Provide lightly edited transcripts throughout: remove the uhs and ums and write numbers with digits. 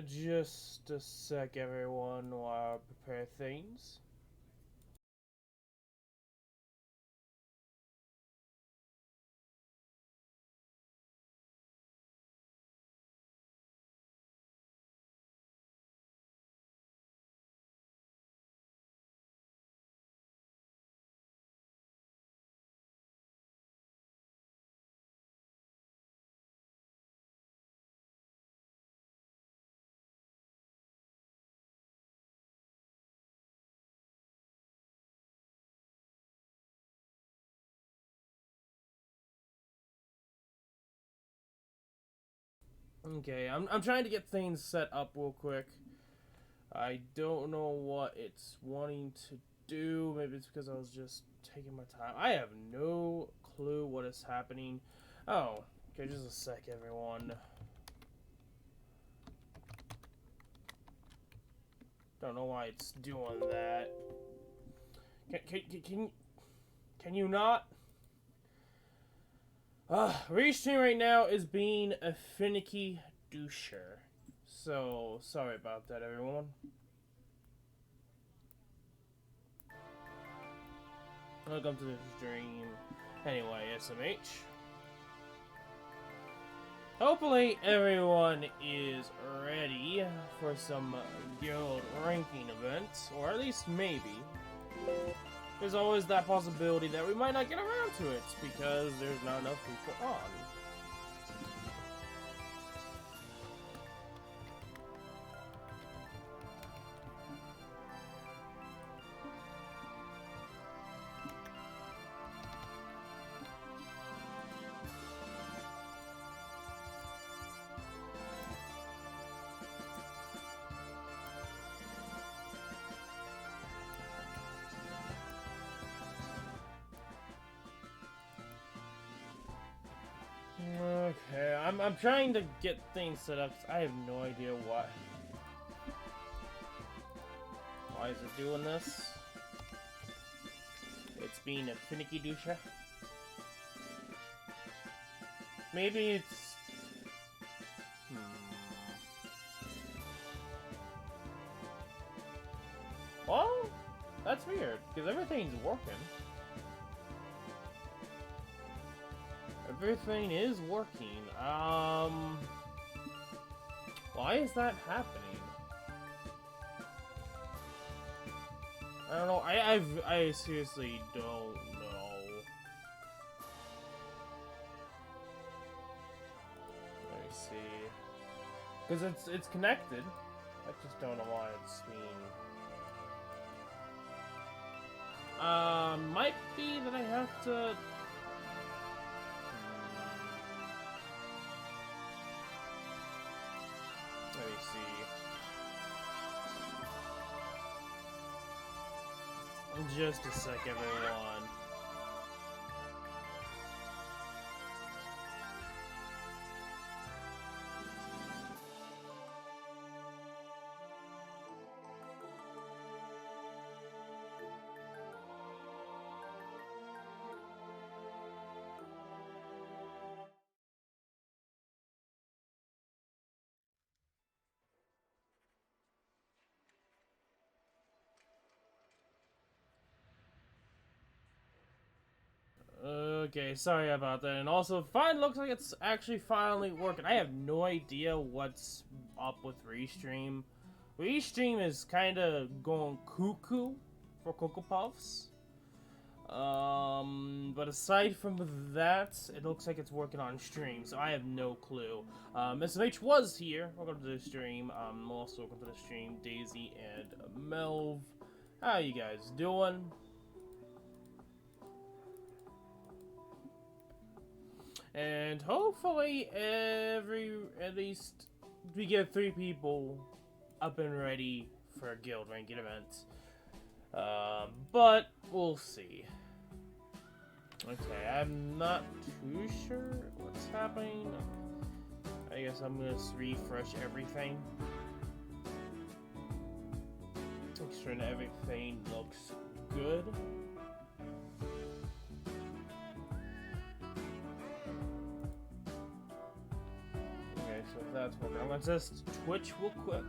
Just a sec, everyone, while I prepare things. Okay, I'm trying to get things set up real quick. I don't know what it's wanting to do. Maybe it's because I was just taking my time. I have no clue what is happening. Oh, okay, just a sec, everyone. Don't know why it's doing that. Can you not? Restream right now is being a finicky doucher. So, sorry about that, everyone. Welcome to the stream. Anyway, SMH. Hopefully everyone is ready for some guild ranking events, or at least maybe. There's always that possibility that we might not get around to it because there's not enough people on. Okay, I'm trying to get things set up. I have no idea why. Why is it doing this? It's being a finicky douche. Maybe it's... Well, that's weird, because everything's working. Everything is working. Why is that happening? I don't know. I seriously don't know. Let me see. Because it's connected. I just don't know why it's being. Might be that I have to. Let me see. Just a sec, everyone. Okay, sorry about that. And also, fine, looks like it's actually finally working. I have no idea what's up with Restream. Restream is kind of going cuckoo for Cocoa Puffs. But aside from that, it looks like it's working on stream, so I have no clue. SMH was here. Welcome to the stream. Also welcome to the stream, Daisy and Melv. How you guys doing? And hopefully at least we get 3 people up and ready for a guild ranking event. But we'll see. Okay, I'm not too sure what's happening. I guess I'm gonna refresh everything. Make sure that everything looks good. So that's what I'm gonna test Twitch real quick.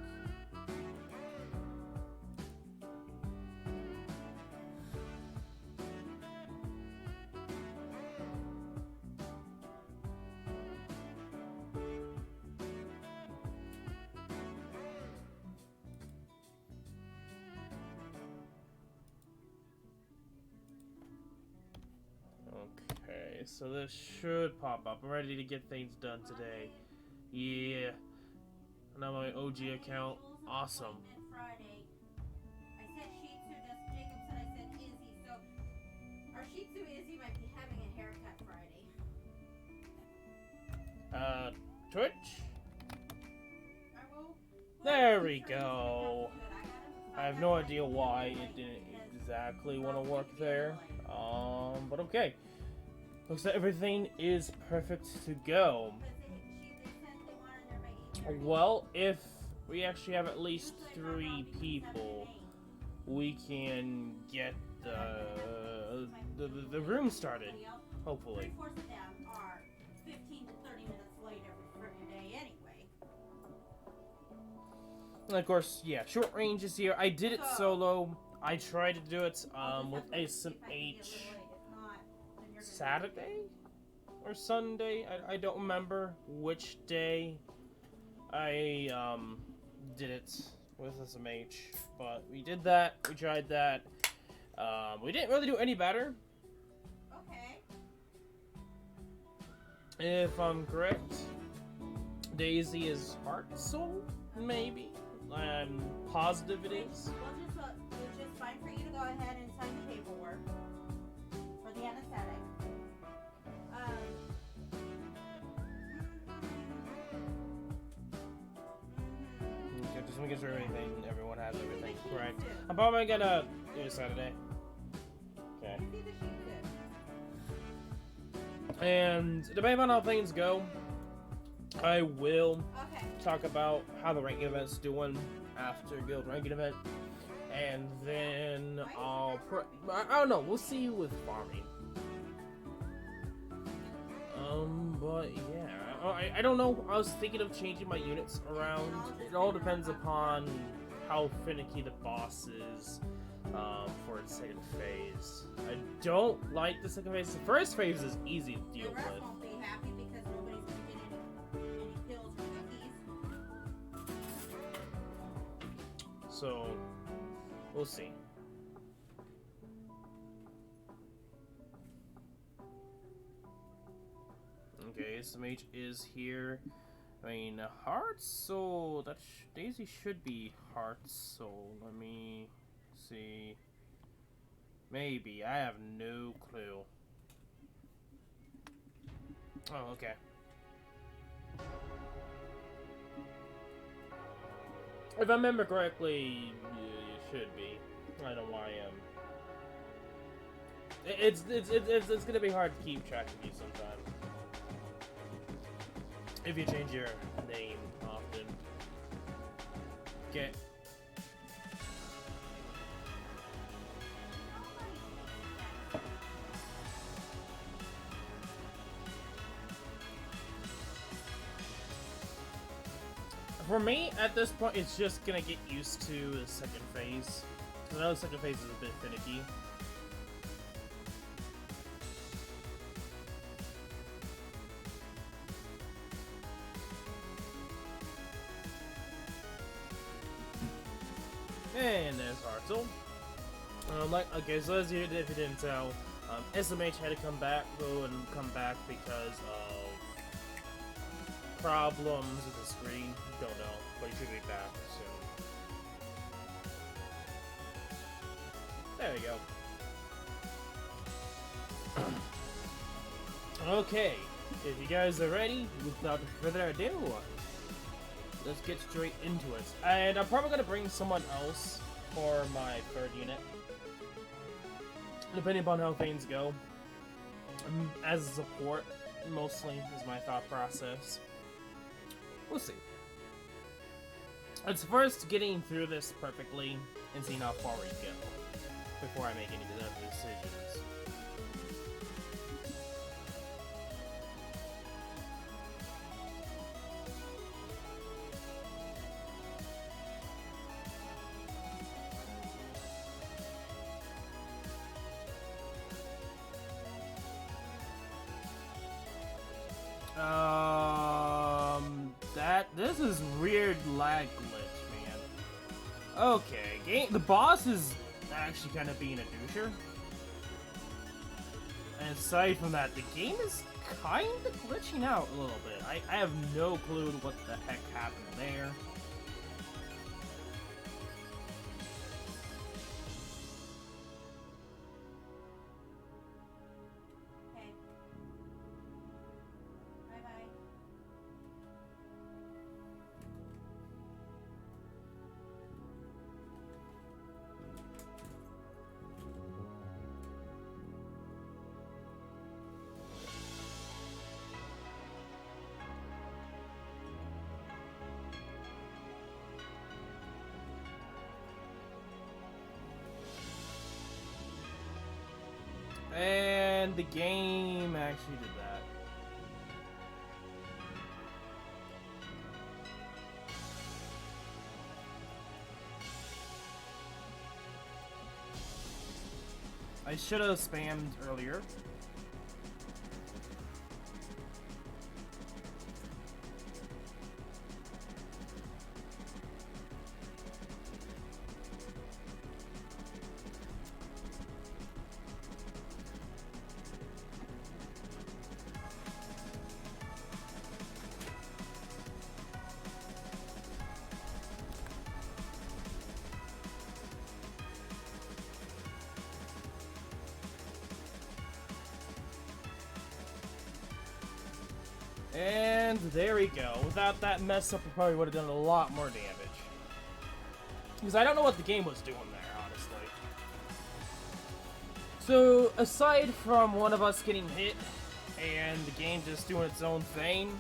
Okay, so this should pop up. I'm ready to get things done today. Yeah. Now my OG account. Awesome. Friday. I said Shih Tzu, Jacob said I said Izzy, so our Shih Tzu Izzy might be having a haircut Friday. Twitch? I will. There we go. I have no idea why it didn't exactly want to work there. But okay. Looks like everything is perfect to go. Well, if we actually have at least 3 people, we can get the room started, hopefully. 3/4 of them are 15 to 30 minutes late every freaking day anyway. And of course, yeah, short range is here. I did it solo. I tried to do it with SMH Saturday or Sunday. I don't remember which day I did it with SMH, but we did that. We tried that. We didn't really do any better. Okay. If I'm correct, Daisy is Heart Soul, maybe. I'm positive it is. It's just fine for you to go ahead and sign the paperwork for the anesthetic. Okay, just making sure everyone has everything correct. I'm probably gonna do it Saturday. Okay. And depending on how things go, I will talk about how the ranking event's doing after guild ranking event, and then I don't know. We'll see with farming. But yeah, I don't know. I was thinking of changing my units around. It all depends upon how finicky the boss is for its second phase. I don't like the second phase. The first phase is easy to deal with. Won't be happy because nobody's going to get any pills or cookies. So we'll see. Okay, SMH is here. I mean, Heart Soul. Daisy should be Heart Soul. Let me see. Maybe. I have no clue. Oh, okay. If I remember correctly, it should be. I don't know why it's gonna be hard to keep track of you sometimes if you change your name often. Okay. For me, at this point, it's just gonna get used to the second phase. Because I know the second phase is a bit finicky. And there's Hartzell. Okay, so as if you didn't tell, SMH had to go and come back because of problems with the screen. Don't know, but he should be back soon. There we go. Okay, if you guys are ready, without further ado, let's get straight into it. And I'm probably gonna bring someone else for my third unit, depending upon how things go. As a support, mostly, is my thought process. We'll see. It's first getting through this perfectly and seeing how far we go before I make any other decisions. This is weird lag glitch, man. Okay, the boss is actually kind of being a doucher. And aside from that, the game is kind of glitching out a little bit. I have no clue what the heck happened there. Okay. Bye-bye. And the game actually did that. I should have spammed earlier. And there we go. Without that mess up, we probably would have done a lot more damage. Because I don't know what the game was doing there, honestly. So, aside from one of us getting hit, and the game just doing its own thing,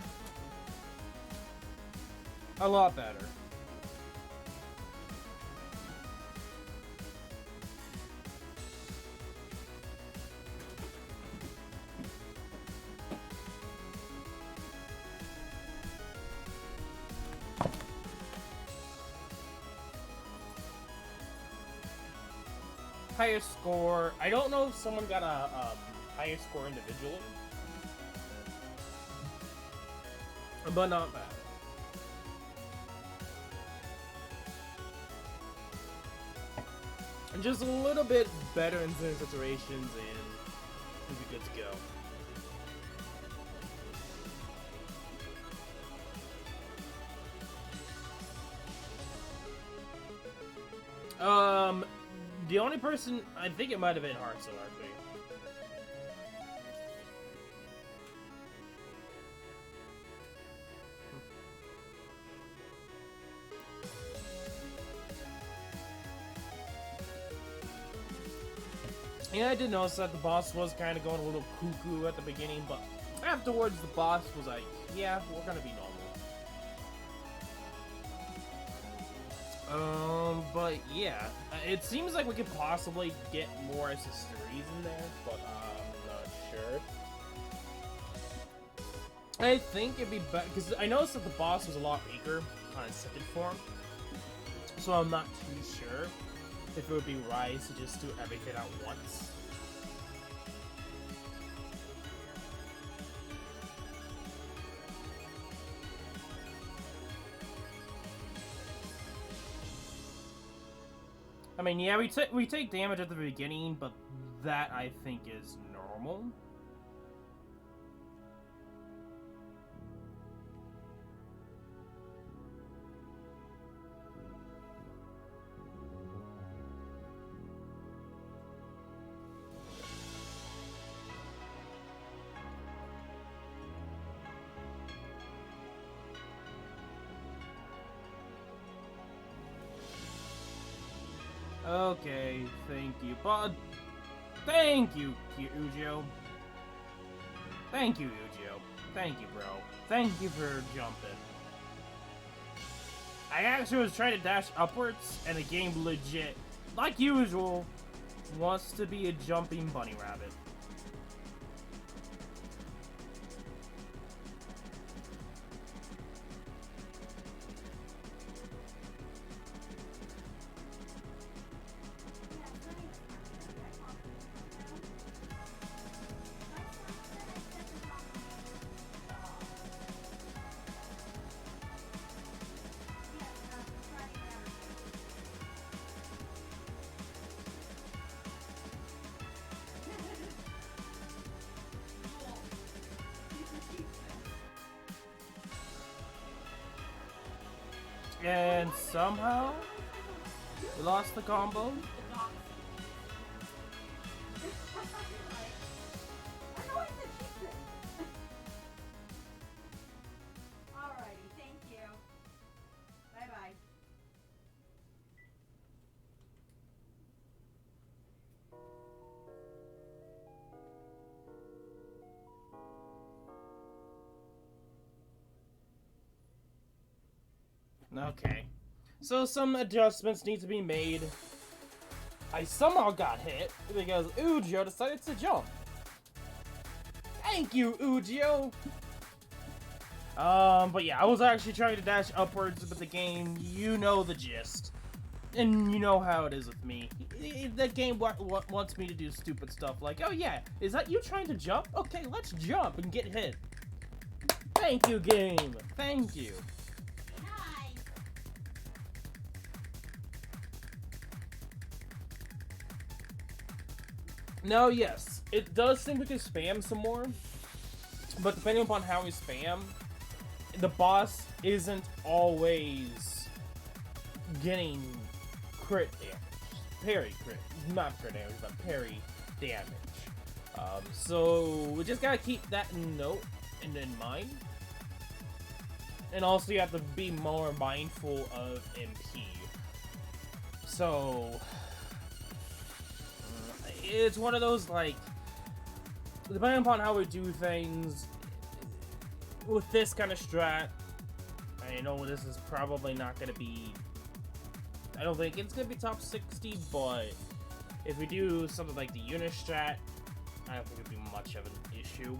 a lot better. Highest score. I don't know if someone got a highest score individually, but not bad. And just a little bit better in certain situations, and we'll be good to go. The only person, I think it might have been Azur, actually. Yeah, I did notice that the boss was kind of going a little cuckoo at the beginning, but afterwards the boss was like, yeah, we're gonna be normal. But yeah, it seems like we could possibly get more accessories in there, but I'm not sure. I think it'd be better, because I noticed that the boss was a lot weaker on his second form, so I'm not too sure if it would be wise to just do everything at once. I mean, yeah, we take damage at the beginning, but that I think is normal. Okay, thank you, bud. Thank you, Ujo. Thank you, Ujo. Thank you, bro. Thank you for jumping. I actually was trying to dash upwards, and the game legit, like usual, wants to be a jumping bunny rabbit. And somehow, we lost the combo. Alrighty, thank you. Bye bye. Okay. So some adjustments need to be made. I somehow got hit because Ujio decided to jump. Thank you, Ujio! But yeah, I was actually trying to dash upwards, but the game, you know the gist. And you know how it is with me. The game wants me to do stupid stuff like, oh yeah, is that you trying to jump? Okay, let's jump and get hit. Thank you, game. Thank you. Hi. Now, yes, it does seem we can spam some more, but depending upon how we spam, the boss isn't always getting crit damage. Parry crit. Not crit damage, but parry damage. So we just gotta keep that in mind. And also you have to be more mindful of MP. So it's one of those, like, depending upon how we do things with this kind of strat, I know this is probably not going to be, I don't think it's going to be top 60, but if we do something like the unit strat, I don't think it'd be much of an issue.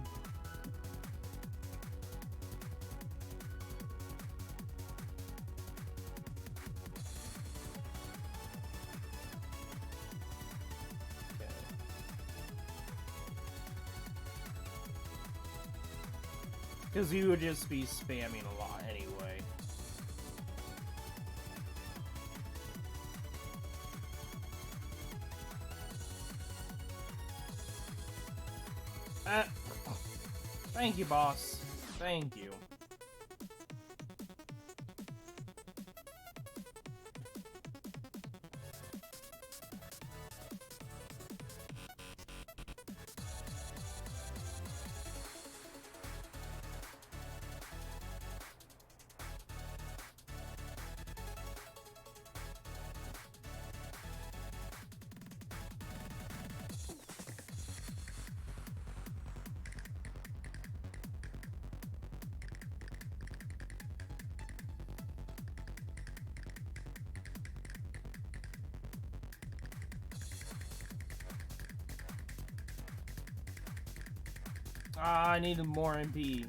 Because you would just be spamming a lot anyway. Thank you, boss. Thank you. I needed more MP.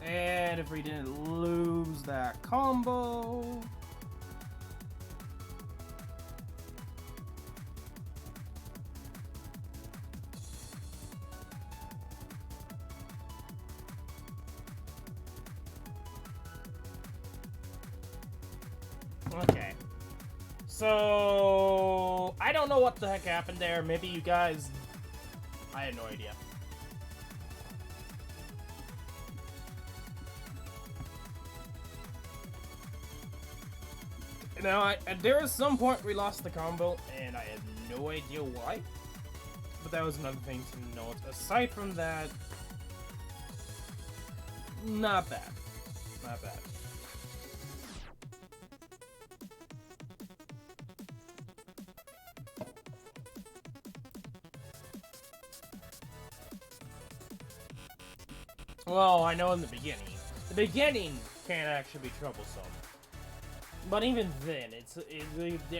And if we didn't lose that combo... Okay. So... I don't know what the heck happened there. Maybe you guys... I had no idea. Now, there was some point we lost the combo, and I had no idea why. But that was another thing to note. Aside from that, not bad. Not bad. Well, I know in the beginning can actually be troublesome. But even then,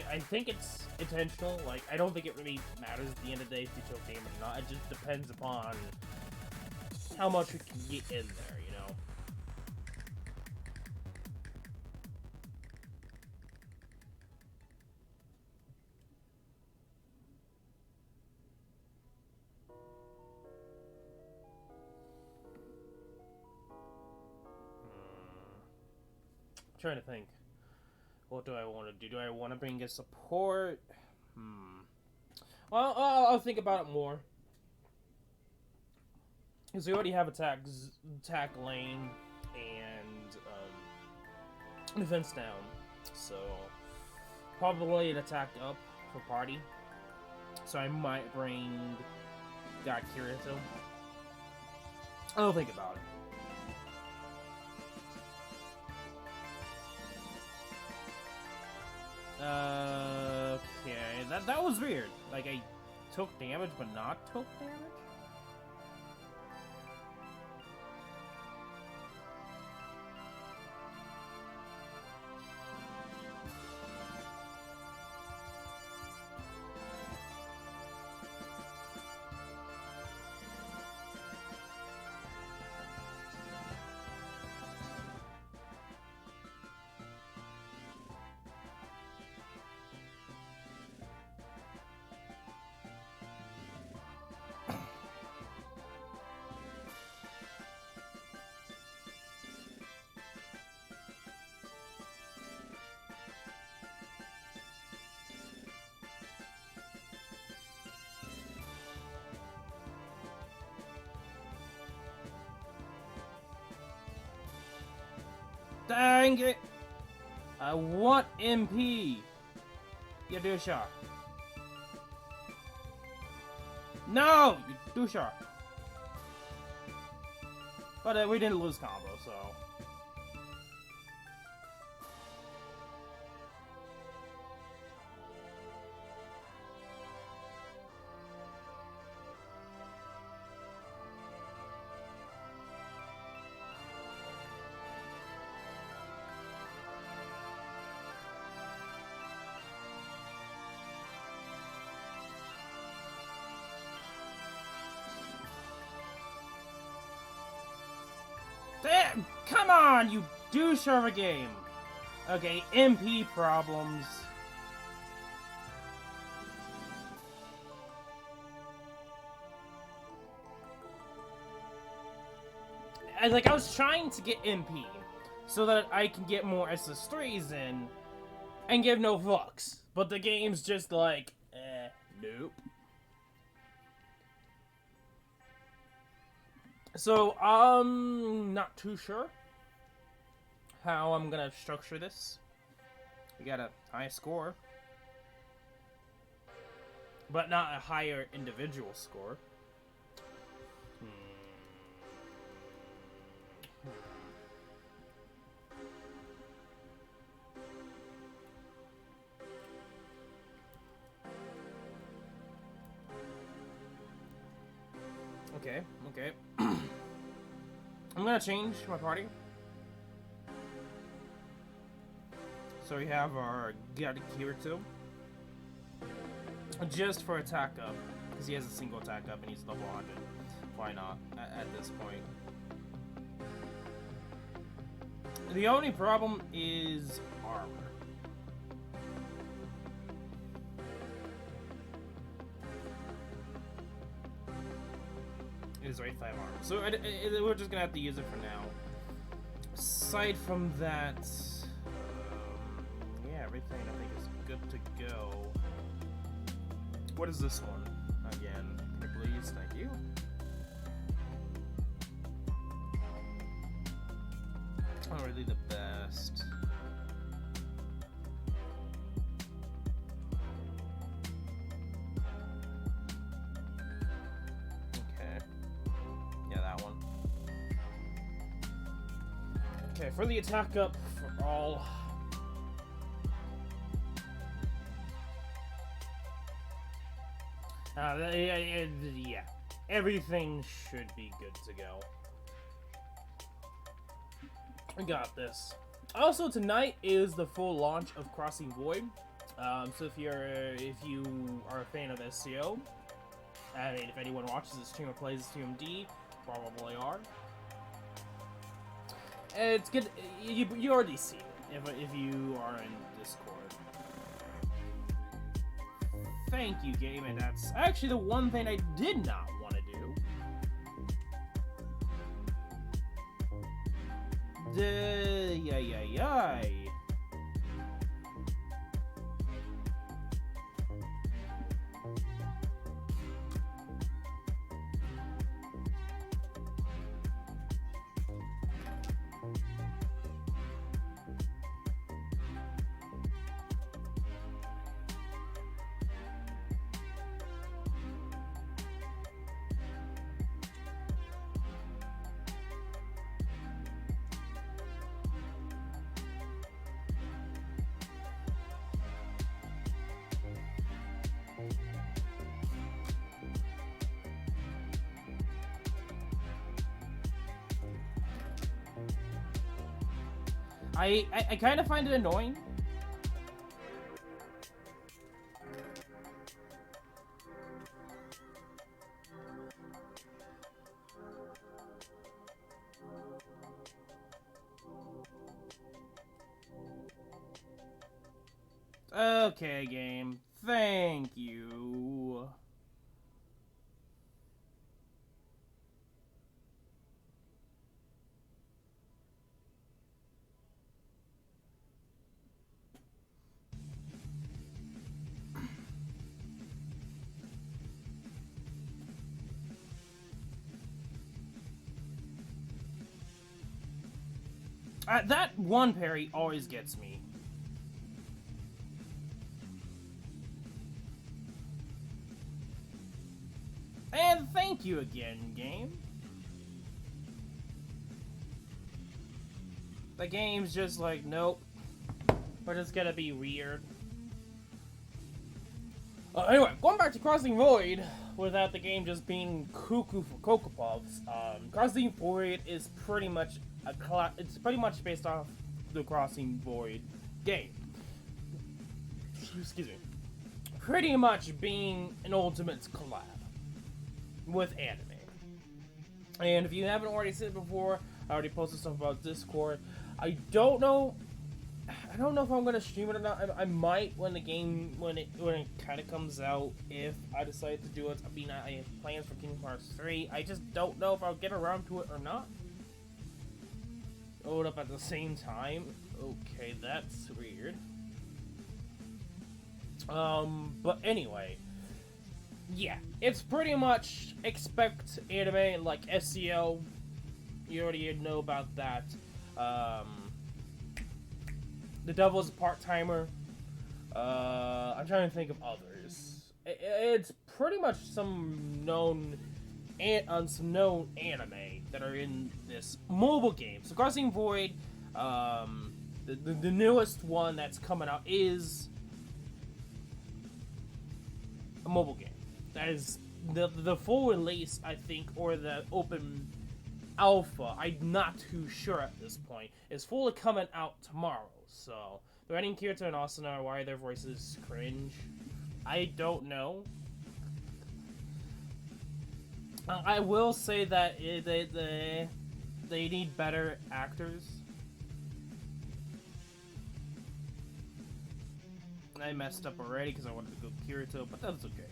I think it's intentional. Like, I don't think it really matters at the end of the day if you took damage or not. It just depends upon how much we can get in there, you know? trying to think. What do I want to do? Do I want to bring a support? Well, I'll think about it more. Because we already have attack lane and defense down. So, probably an attack up for party. So I might bring God Kirito. I'll think about it. Okay, that was weird. Like, I took damage, but not took damage? Dang it! I want MP! You do shot. No! You do shot. But we didn't lose combo, so... Damn! Come on, you douche of a game! Okay, MP problems. I was trying to get MP so that I can get more SS3s in and give no fucks. But the game's just like, nope. So, not too sure how I'm gonna structure this. We got a high score, but not a higher individual score. Okay. I'm gonna change my party. So we have our God Kirito. Just for attack up. Because he has a single attack up and he's level 100. Why not, at this point? The only problem is armor. It is right 5 armor. So we're just gonna have to use it for now. Aside from that, yeah, everything I think is good to go. What is this one? Again, can you please? Thank you. Not really the best. Okay. Yeah, that one. Okay, for the attack up for all. Yeah, everything should be good to go. We got this. Also, tonight is the full launch of Crossing Void. So if you are a fan of SAO, I mean, if anyone watches this stream or plays SAO MD, probably are. It's good. You already see it if you are in Discord. Thank you, game, and that's actually the one thing I did not want to do. yay. I kind of find it annoying. Okay, game. Thank you. That one parry always gets me. And thank you again, game. The game's just like, nope. We're just gonna be weird. Anyway, going back to Crossing Void, without the game just being cuckoo for Cocoa Puffs, Crossing Void is pretty much it's pretty much based off the Crossing Void game. Excuse me. Pretty much being an ultimate collab with anime. And if you haven't already seen it before, I already posted stuff about Discord. I don't know if I'm gonna stream it or not. I might when the game when it kind of comes out, if I decide to do it. I mean, I have plans for Kingdom Hearts 3. I just don't know if I'll get around to it or not. Load up at the same time. Okay, that's weird. But anyway, yeah, it's pretty much expect anime like SEO. You already know about that. The Devil's a part-timer. I'm trying to think of others. It's pretty much some known anime that are in this mobile game. So Crossing Void, the newest one that's coming out is a mobile game. That is the full release, I think, or the open alpha, I'm not too sure at this point, is fully coming out tomorrow. So the writing Kirito and Asuna, why their voices cringe, I don't know. I will say that they need better actors. I messed up already because I wanted to go Kirito, but that's okay.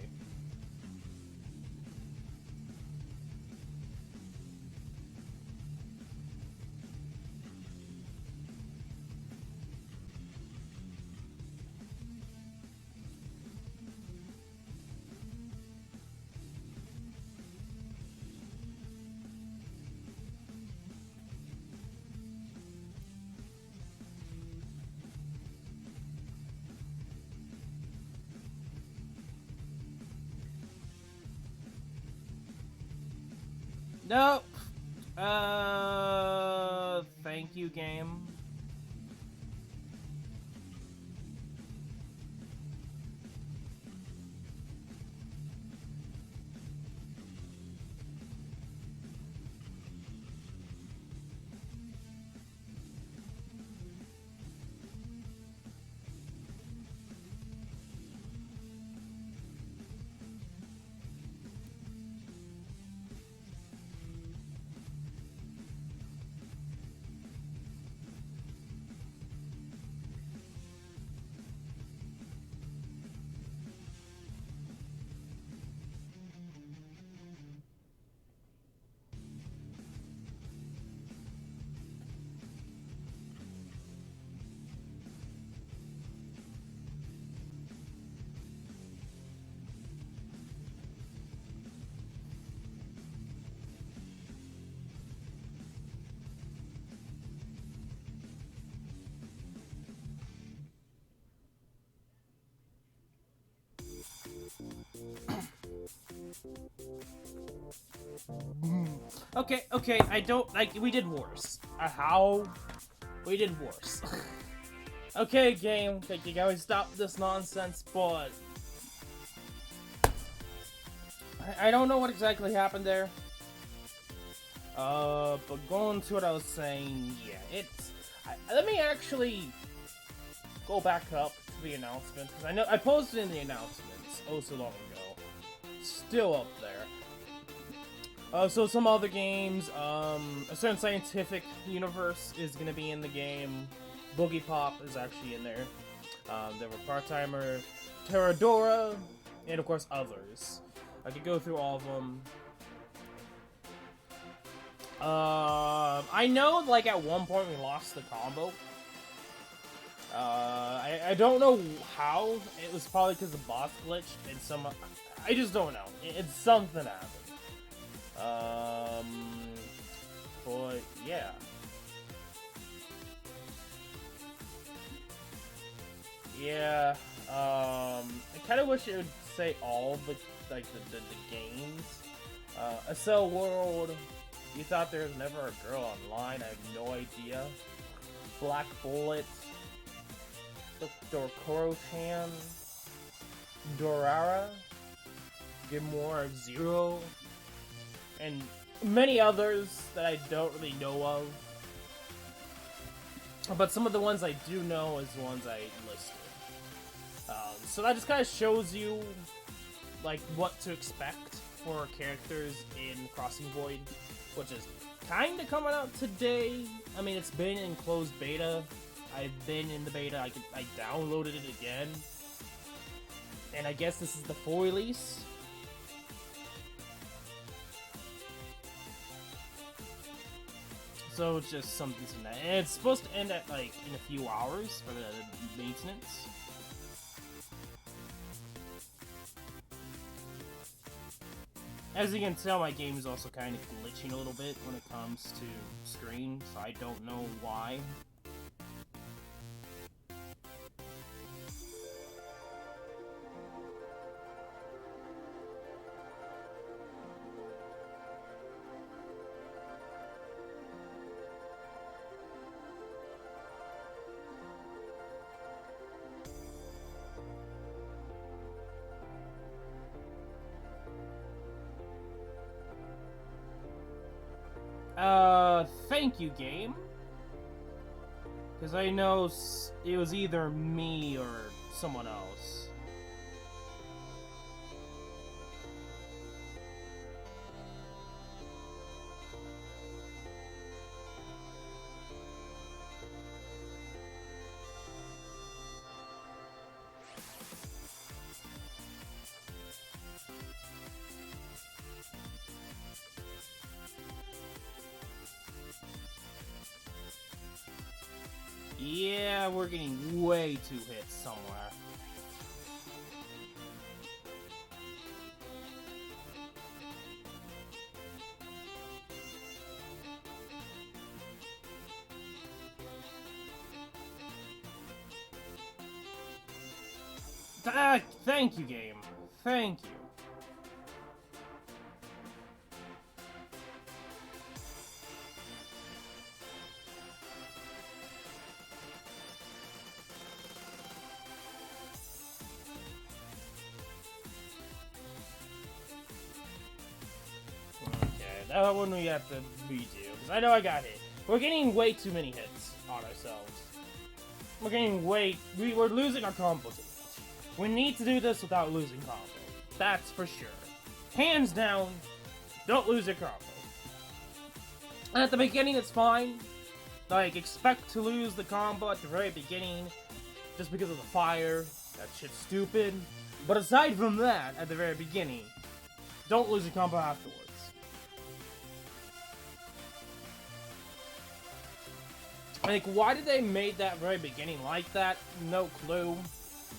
Nope. Thank you, game. Okay, I don't, like, we did worse. How? We did worse. Okay, game, like, you gotta stop this nonsense, but... I don't know what exactly happened there. But going to what I was saying, yeah, it's... let me actually go back up to the announcement, because I know I posted in the announcements oh so long ago. Still up there. So some other games, a certain scientific universe is gonna be in the game. Boogie Pop is actually in there. There were Part-Timer, Terradora, and of course others. I could go through all of them. I know, like, at one point we lost the combo. I don't know how. It was probably because the boss glitched and some... I just don't know. It's something happened. But, yeah. Yeah, I kind of wish it would say all the, like, the games. SAO World, you thought there was never a girl online, I have no idea. Black Bullet, Dr. Koro-chan, Dorara, Gimora Zero, and many others that I don't really know of. But some of the ones I do know is the ones I listed. So that just kind of shows you, like, what to expect for characters in Crossing Void, which is kind of coming out today. I mean, it's been in closed beta. I've been in the beta. I downloaded it again, and I guess this is the full release. So it's just something to that. And it's supposed to end at, like, in a few hours for the maintenance. As you can tell, my game is also kind of glitching a little bit when it comes to screen, so I don't know why. Thank you, game. Because I know it was either me or someone else. Yeah, we're getting way too hit somewhere. Thank you, game. Thank you. That one we have to redo, because I know I got hit. We're getting way too many hits on ourselves. We're getting we're losing our combo too much. We need to do this without losing combo. That's for sure. Hands down, don't lose your combo. And at the beginning, it's fine. Like, expect to lose the combo at the very beginning, just because of the fire. That shit's stupid. But aside from that, at the very beginning, don't lose your combo afterwards. Like, why did they make that very beginning like that? No clue.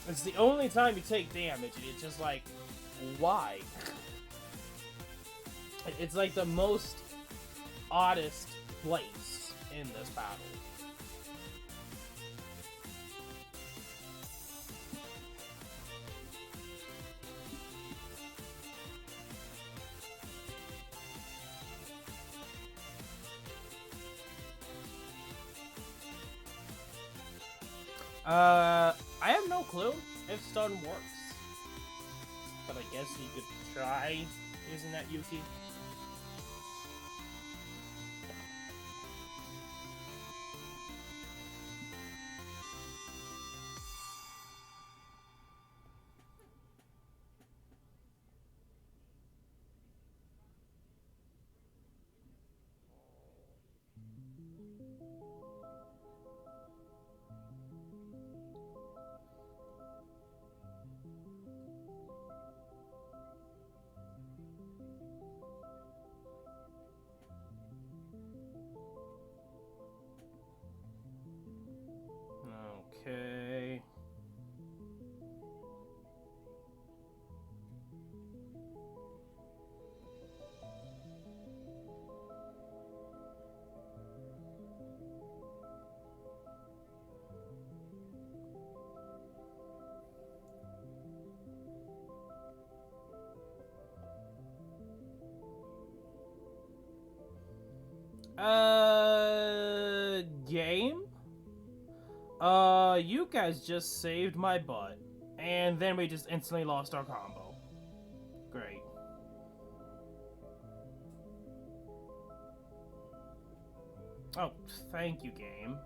It's the only time you take damage, and it's just like, why? It's like the most oddest place in this battle. I have no clue if stun works. But I guess you could try using that Yuki. Okay. Game? You guys just saved my butt. And then we just instantly lost our combo. Great. Oh, thank you, game.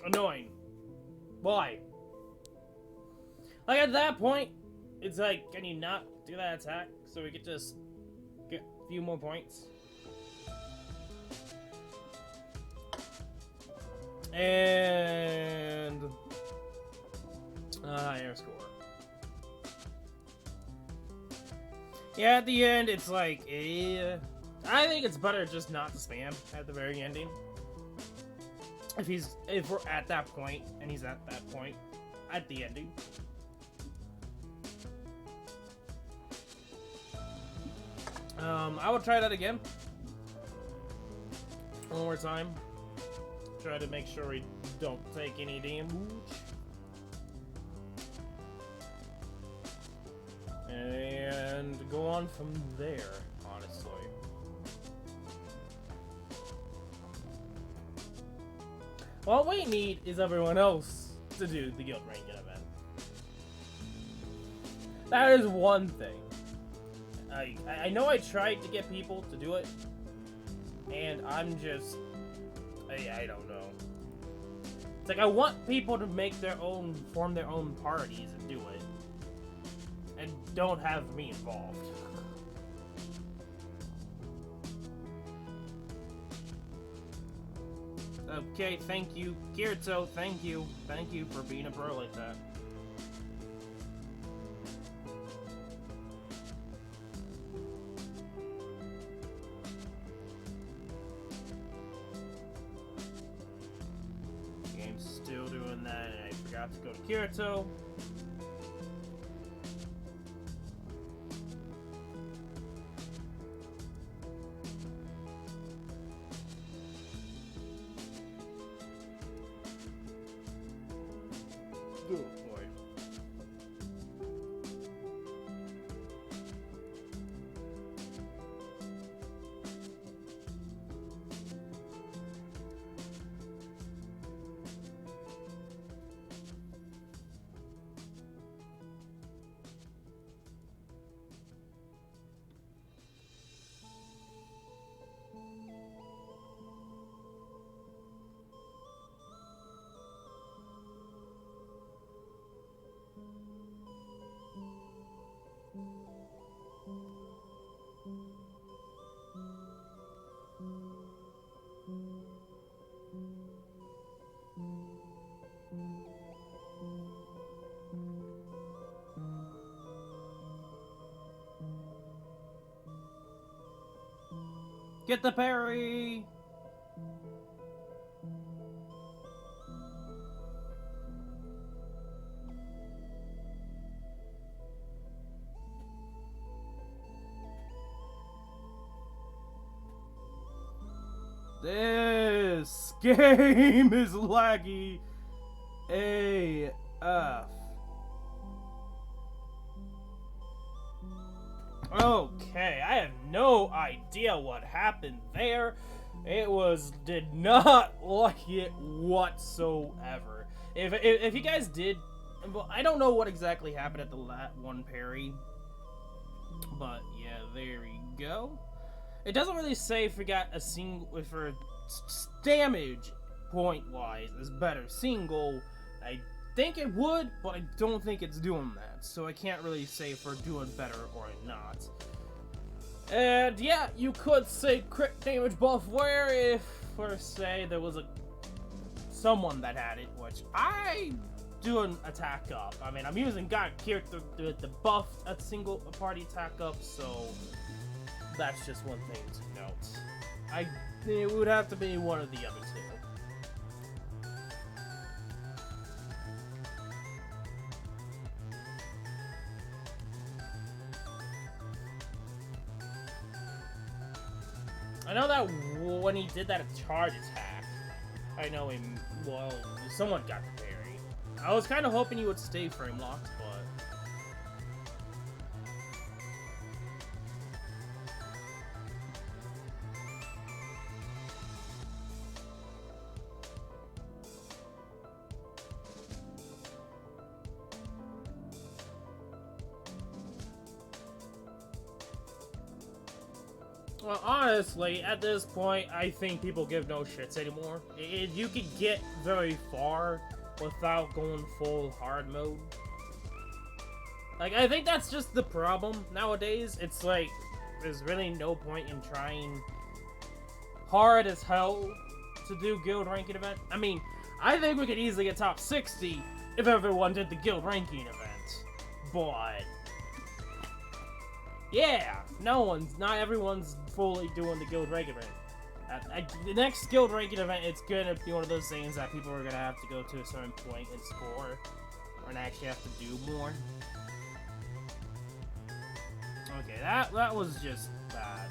Annoying. Why? Like, at that point, it's like, can you not do that attack so we could just get a few more points? And... air score. Yeah, at the end, it's like, I think it's better just not to spam at the very ending. If we're at that point, and he's at that point, at the ending. I will try that again. One more time. Try to make sure we don't take any damage. And go on from there, honestly. What we need is everyone else to do the Guild Ranking event. That is one thing. I know I tried to get people to do it, and I'm just... I don't know. It's like I want people to make their own, form their own parties and do it. And don't have me involved. Okay, thank you. Kirito, thank you. Thank you for being a pro like that. Game's still doing that, and I forgot to go to Kirito. Oh boy. Get the parry! This game is laggy AF. Okay, I have no idea what happened there. Did not like it whatsoever. If you guys did, well, I don't know what exactly happened at the one parry, but yeah, there we go. It doesn't really say if we got a single, for damage point-wise is better single. I think it would, but I don't think it's doing that, so I can't really say if we're doing better or not. And yeah, you could say crit damage buff where if, for say, there was someone that had it, which I do an attack up. I mean, I'm using God here to buff a single party attack up, so that's just one thing to note. It would have to be one of the other two. I know that when he did that charge attack, I know him, well, someone got the parry. I was kind of hoping he would stay frame locked, but well, honestly, at this point, I think people give no shits anymore. You could get very far without going full hard mode. Like, I think that's just the problem nowadays. It's like, there's really no point in trying hard as hell to do guild ranking event. I mean, I think we could easily get top 60 if everyone did the guild ranking event. But yeah, not everyone's fully doing the guild rank event. The next guild ranking event, it's gonna be one of those things that people are gonna have to go to a certain point and score, and actually have to do more. Okay, that was just bad.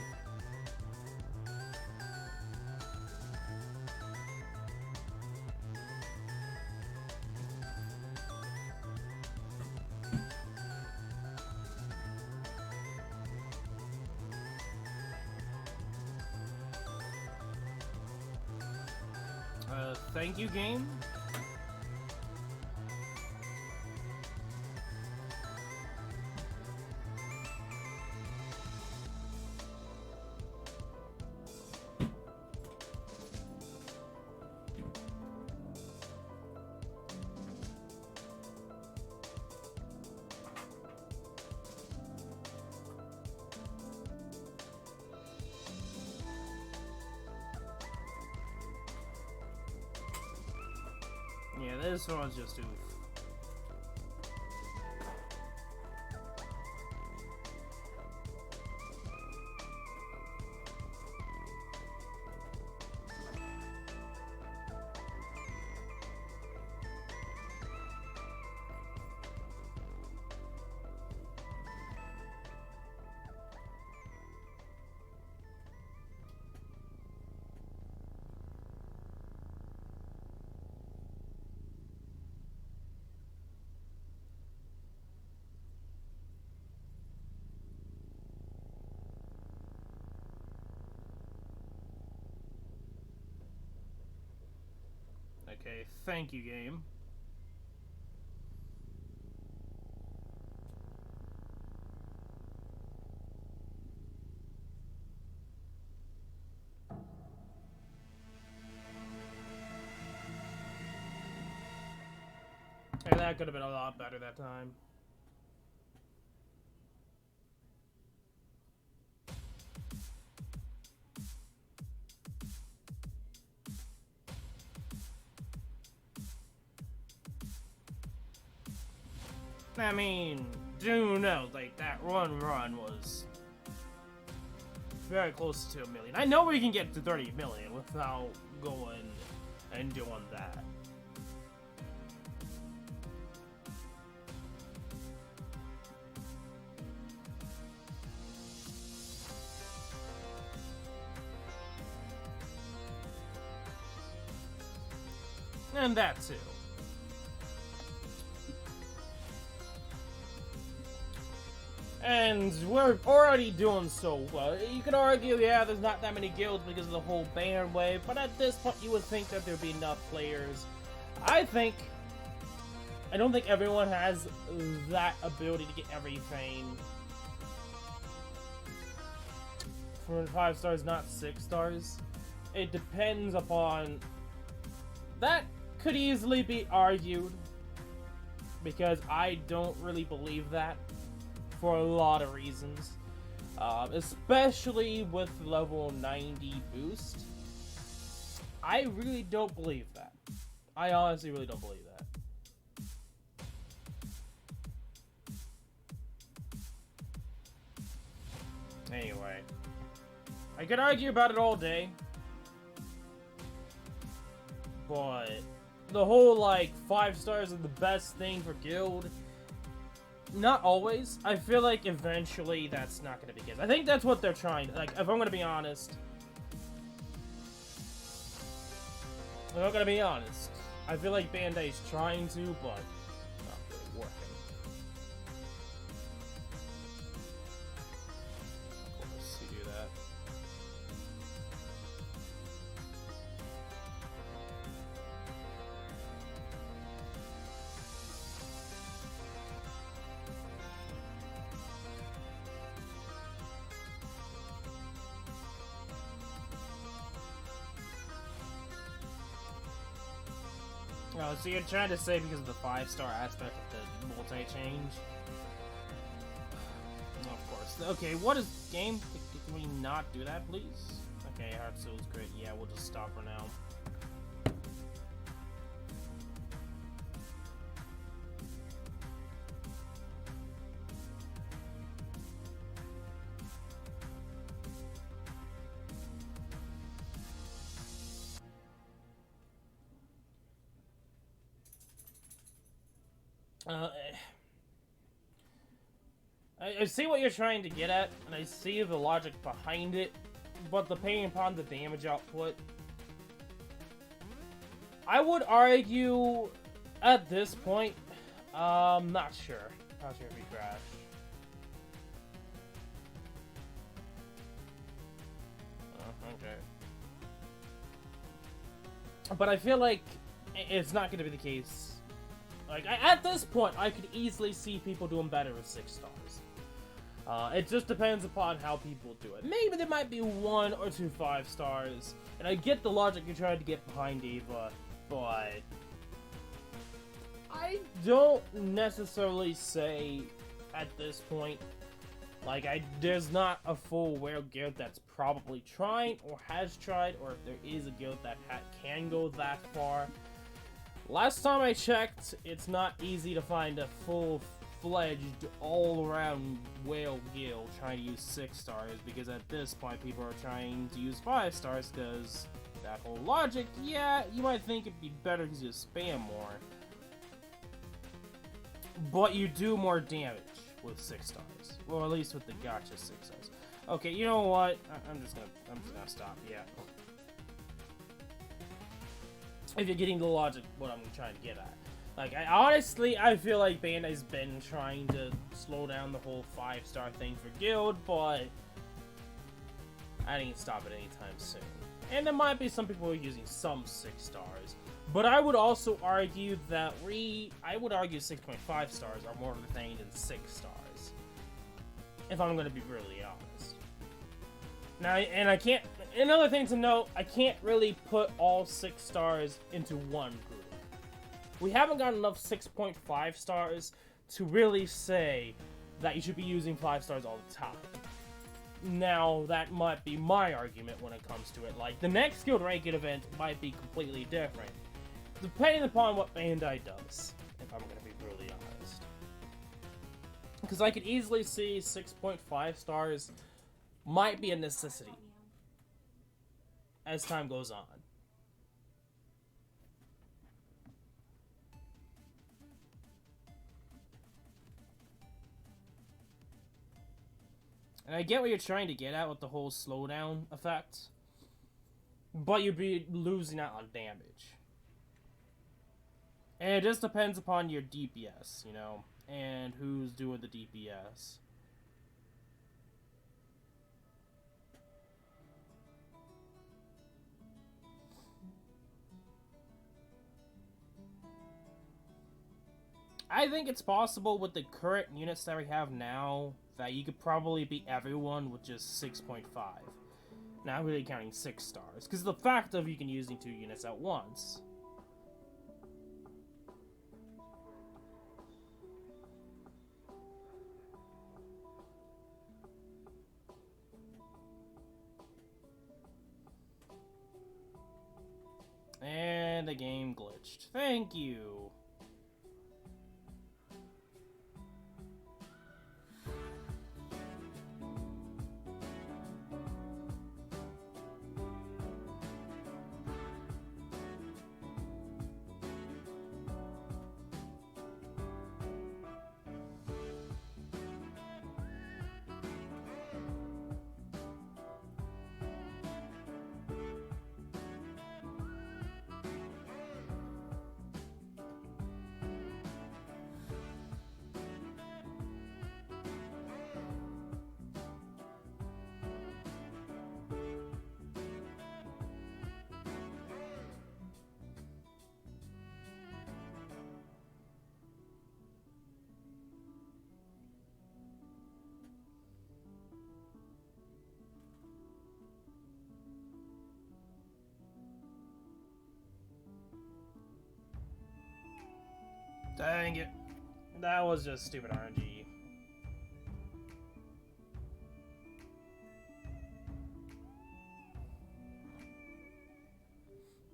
Thank you, game. Yeah, this one's just oof. Okay, thank you, game. Hey, that could have been a lot better that time. I mean, do know, like, that run was very close to 1 million. I know we can get to 30 million without going and doing that. And that too. And we're already doing so well. You could argue, yeah, there's not that many guilds because of the whole ban wave, but at this point you would think that there'd be enough players. I don't think everyone has that ability to get everything from 5 stars, not 6 stars. It depends upon... That could easily be argued, because I don't really believe that for a lot of reasons, especially with level 90 boost. I really don't believe that. I honestly really don't believe that. Anyway, I could argue about it all day, but the whole, like, 5 stars are the best thing for guild, not always. I feel like eventually that's not going to be good. I think that's what they're trying to, like, if I'm going to be honest. I feel like Bandai's trying to, but not really working. Of course, you do that. Oh, so you're trying to say because of the 5-star aspect of the multi-change? Of course. Okay, what is game? Can we not do that, please? Okay, Heart Soul's great. Yeah, we'll just stop for now. I see what you're trying to get at, and I see the logic behind it, but depending upon the damage output, I would argue at this point, not sure. Not sure if we crash. Okay. But I feel like it's not going to be the case. Like, at this point, I could easily see people doing better with 6 stars. It just depends upon how people do it. Maybe there might be 1 or 2 5 stars, and I get the logic you're trying to get behind Eva, but I don't necessarily say at this point, like, there's not a full WoW guild that's probably trying or has tried, or if there is a guild that can go that far. Last time I checked, it's not easy to find a full-fledged, all-around whale guild trying to use 6 stars, because at this point people are trying to use 5 stars, because that whole logic, yeah, you might think it'd be better because you spam more, but you do more damage with 6 stars, or at least with the gotcha 6 stars. Okay, you know what? I'm just gonna stop. Yeah. If you're getting the logic, what I'm trying to get at. Like, I feel like Bandai's been trying to slow down the whole 5-star thing for guild, but I didn't stop it anytime soon. And there might be some people who are using some 6 stars, but I would also argue that 6.5 stars are more of a thing than 6 stars, if I'm going to be really honest. Now, and I can't, another thing to note, I can't really put all 6 stars into one group. We haven't got enough 6.5 stars to really say that you should be using 5 stars all the time. Now, that might be my argument when it comes to it. Like, the next guild ranking event might be completely different, depending upon what Bandai does, if I'm going to be brutally honest. Because I could easily see 6.5 stars might be a necessity as time goes on. And I get what you're trying to get at with the whole slowdown effect, but you'd be losing out on damage. And it just depends upon your DPS, you know, and who's doing the DPS. I think it's possible with the current units that we have now that you could probably beat everyone with just 6.5. Not really counting 6 stars, because the fact of you can using 2 units at once. And the game glitched. Thank you. Dang it. That was just stupid RNG.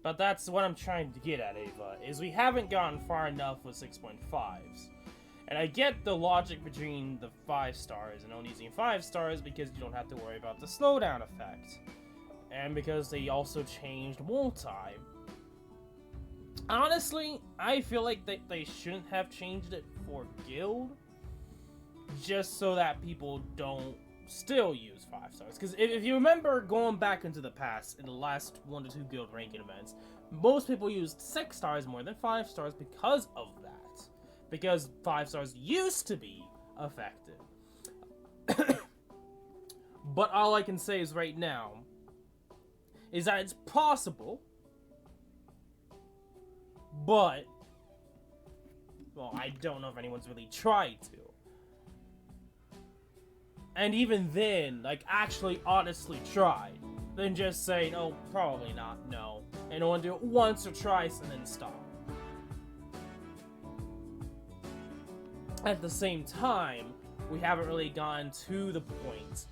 But that's what I'm trying to get at, Ava, is we haven't gotten far enough with 6.5s. And I get the logic between the 5 stars and only using 5 stars because you don't have to worry about the slowdown effect. And because they also changed multi. Honestly, I feel like they shouldn't have changed it for guild, just so that people don't still use 5 stars. Because if you remember going back into the past, in the last 1 to 2 guild ranking events, most people used 6 stars more than 5 stars because of that. Because 5 stars used to be effective. But all I can say is right now, is that it's possible. But, well, I don't know if anyone's really tried to. And even then, like, actually honestly tried. Then just saying, oh, probably not, no. And only do it once or twice and then stop. At the same time, we haven't really gotten to the point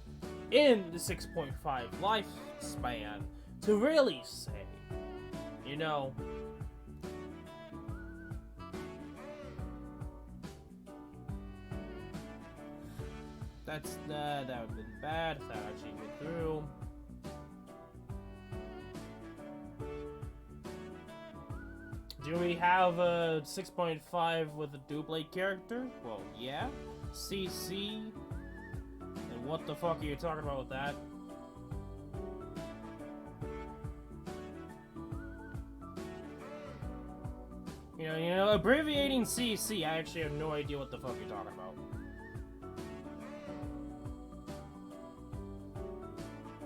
in the 6.5 lifespan to really say, you know, that would have been bad if that actually went through. Do we have a 6.5 with a Doublade character? Well, yeah. CC. And what the fuck are you talking about with that? You know, abbreviating CC, I actually have no idea what the fuck you're talking about.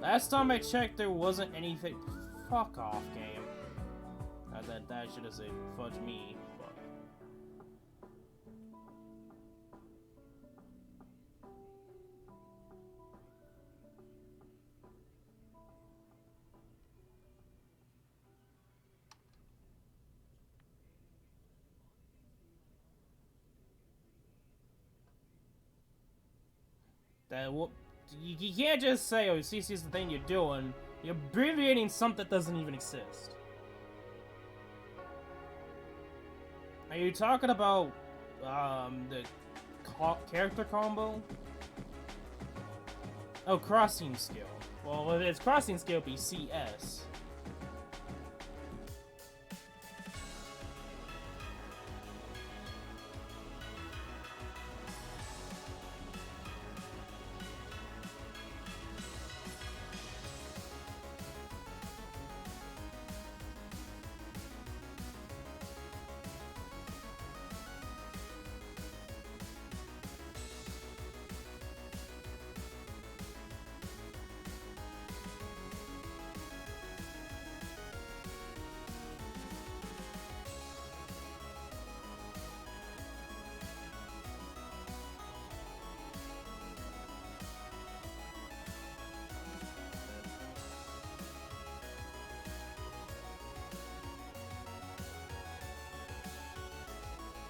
Last time I checked, there wasn't anything. Fuck off, game. That should have said fudge me. But... you can't just say, oh, CC is the thing you're doing. You're abbreviating something that doesn't even exist. Are you talking about, the character combo? Oh, crossing skill. Well, if it's crossing skill, it'd be CS.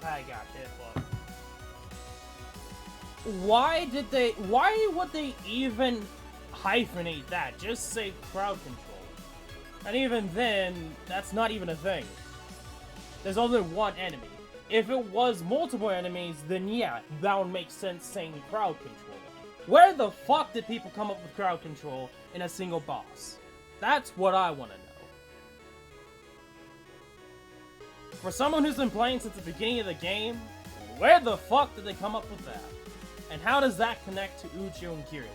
I got hit, but why would they even hyphenate that? Just say crowd control. And even then, that's not even a thing. There's only one enemy. If it was multiple enemies, then yeah, that would make sense saying crowd control. Where the fuck did people come up with crowd control in a single boss? That's what I want to know. For someone who's been playing since the beginning of the game, where the fuck did they come up with that? And how does that connect to Uchiho and Kirito?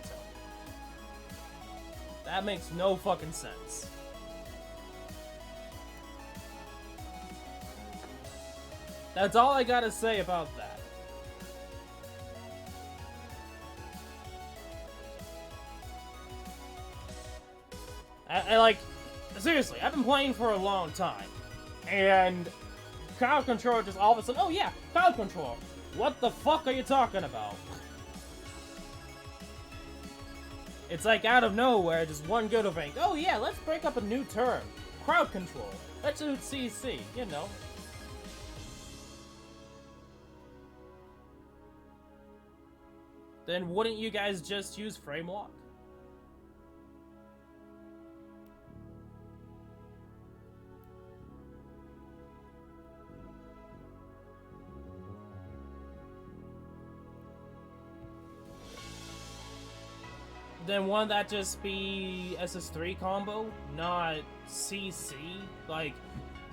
That makes no fucking sense. That's all I gotta say about that. I like, seriously, I've been playing for a long time, and crowd control just all of a sudden, oh yeah, crowd control. What the fuck are you talking about? It's like out of nowhere, just one good event. Oh yeah, let's break up a new term. Crowd control. Let's do CC, you know. Then wouldn't you guys just use frame lock? Then wouldn't that just be SS3 combo, not CC? Like,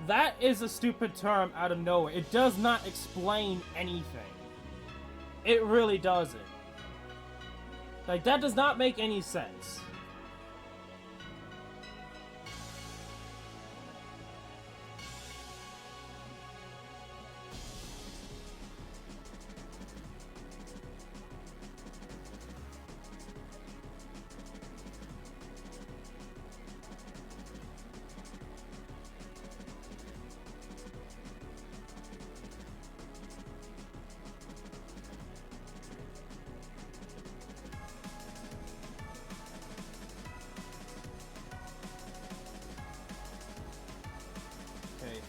that is a stupid term out of nowhere. It does not explain anything. It really doesn't. Like, that does not make any sense.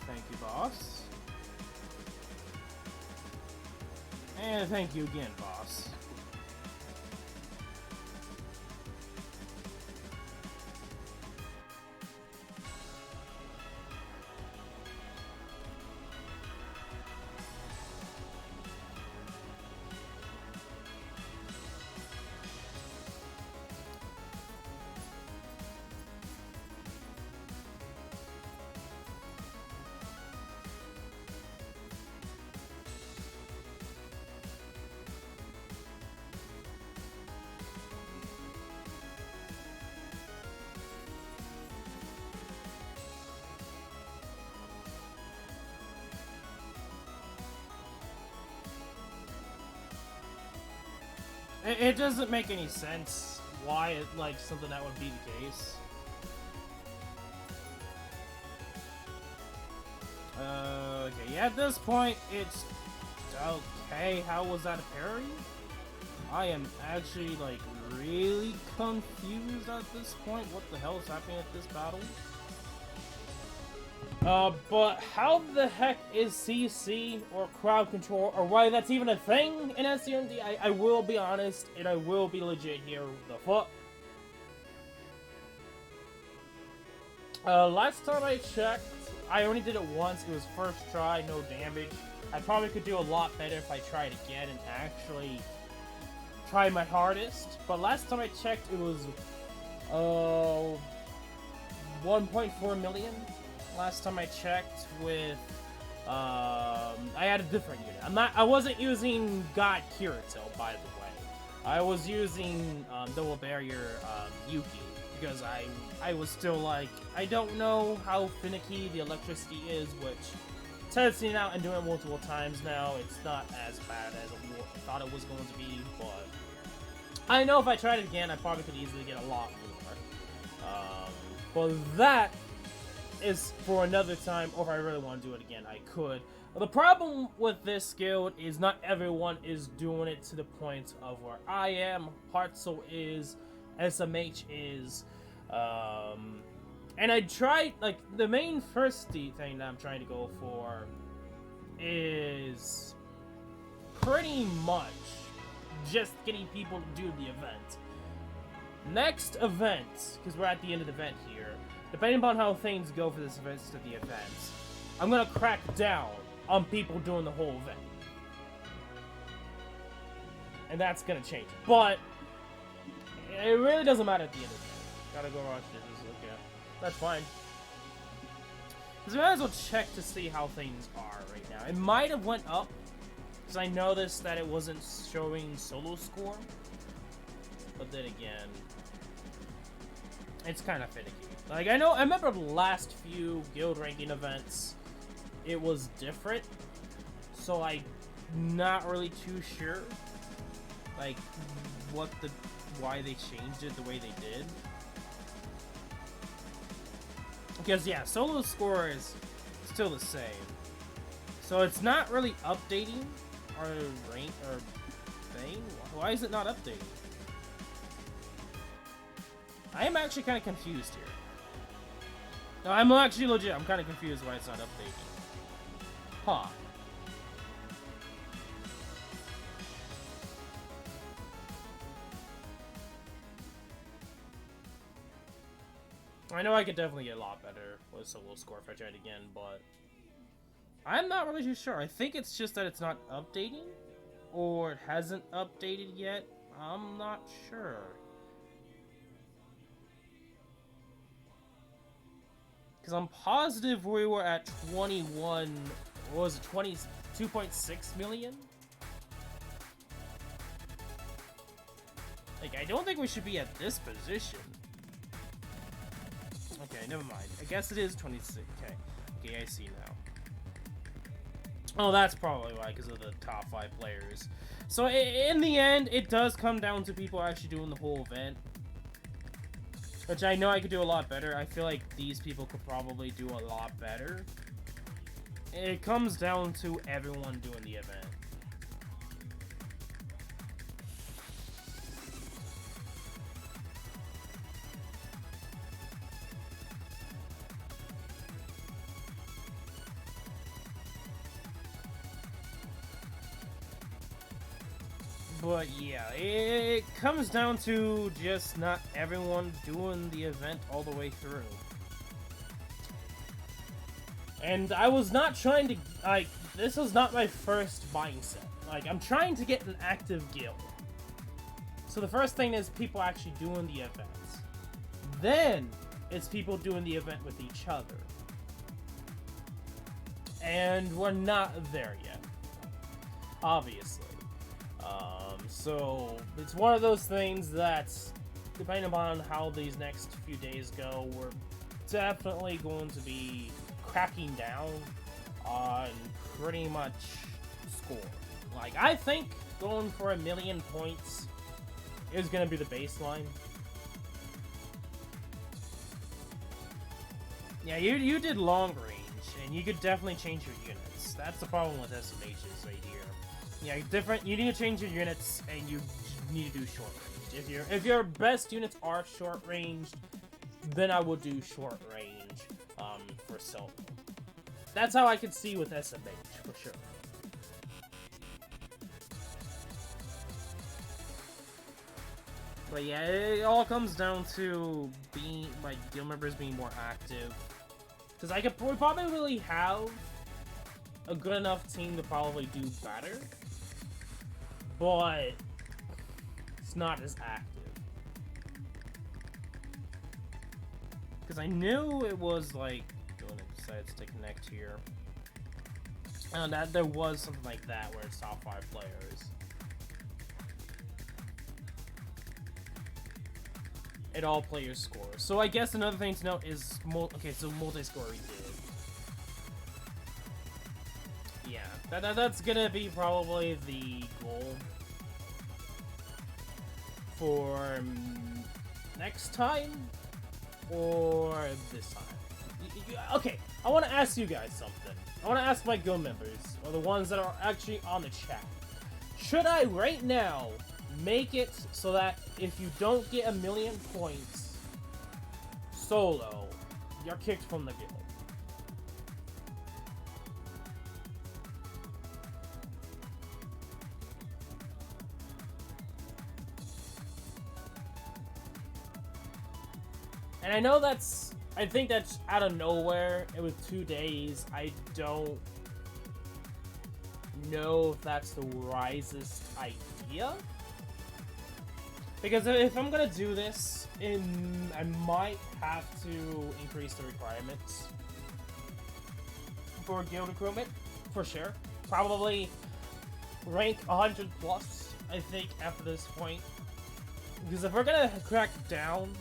Thank you, boss. And thank you again, boss. It doesn't make any sense why it, like, something that would be the case. Okay, yeah, at this point, it's... Okay, how was that a parry? I am actually, like, really confused at this point. What the hell is happening at this battle? But how the heck is CC or crowd control, or why that's even a thing in SAO MD? I will be honest, and I will be legit here. The fuck? Last time I checked, I only did it once. It was first try, no damage. I probably could do a lot better if I tried again and actually try my hardest. But last time I checked, it was 1.4 million. Last time I checked with I had a different unit. I wasn't using God Kirito, by the way. I was using Double Barrier Yuki because I was still like, I don't know how finicky the electricity is, which testing it out and doing it multiple times now, it's not as bad as I thought it was going to be, but I know if I tried it again, I probably could easily get a lot more. But that is for another time, or if I really want to do it again, I could. But the problem with this guild is not everyone is doing it to the point of where I am, Hartzell is, SMH is, and I tried, like, the main first thing that I'm trying to go for is pretty much just getting people to do the event. Next event, because we're at the end of the event here, depending upon how things go for this event to the event, I'm gonna crack down on people doing the whole event. And that's gonna change. But it really doesn't matter at the end of the day. Gotta go watch this. Okay. That's fine. Because we might as well check to see how things are right now. It might have went up, because I noticed that it wasn't showing solo score. But then again, it's kind of finicky. Like, I remember the last few guild ranking events, it was different. So I'm not really too sure, like, why they changed it the way they did. Because, yeah, solo score is still the same. So it's not really updating our rank or thing. Why is it not updating? I am actually kind of confused here. No, I'm actually legit. I'm kind of confused why it's not updating. Huh. I know I could definitely get a lot better with solo score if I tried again, but I'm not really too sure. I think it's just that it's not updating, or it hasn't updated yet. I'm not sure. Because I'm positive we were at 21, what was it, 22.6 million? Like, I don't think we should be at this position. Okay, never mind. I guess it is 26. Okay, I see now. Oh, that's probably why, because of the top 5 players. So, in the end, it does come down to people actually doing the whole event. Which I know I could do a lot better. I feel like these people could probably do a lot better. It comes down to everyone doing the event. But yeah, it comes down to just not everyone doing the event all the way through. And I was not trying to, like, this was not my first mindset. Like, I'm trying to get an active guild. So the first thing is people actually doing the events. Then, it's people doing the event with each other. And we're not there yet. Obviously. So, it's one of those things that, depending upon how these next few days go, we're definitely going to be cracking down on pretty much score. Like, I think going for 1 million points is going to be the baseline. Yeah, you did long range, and you could definitely change your units. That's the problem with SMHs right here. Yeah, you need to change your units, and you need to do short range. If your best units are short range, then I will do short range for solo. That's how I could see with SMH, for sure. But yeah, it all comes down to being, like, guild members being more active. Because we probably really have a good enough team to probably do better. But it's not as active. Because I knew it was like when it decides to connect here. And that there was something like that where it's top 5 players. And all players score. So I guess another thing to note is okay, so multi-score we did. Yeah, that's gonna be probably the goal for next time or this time. Okay, I want to ask you guys something. I want to ask my guild members, or the ones that are actually on the chat. Should I right now make it so that if you don't get 1,000,000 points solo, you're kicked from the guild? And I know I think that's out of nowhere, and with 2 days, I don't know if that's the wisest idea. Because if I'm gonna do this, I might have to increase the requirements for guild recruitment, for sure. Probably rank 100 plus, I think, after this point. Because if we're gonna crack down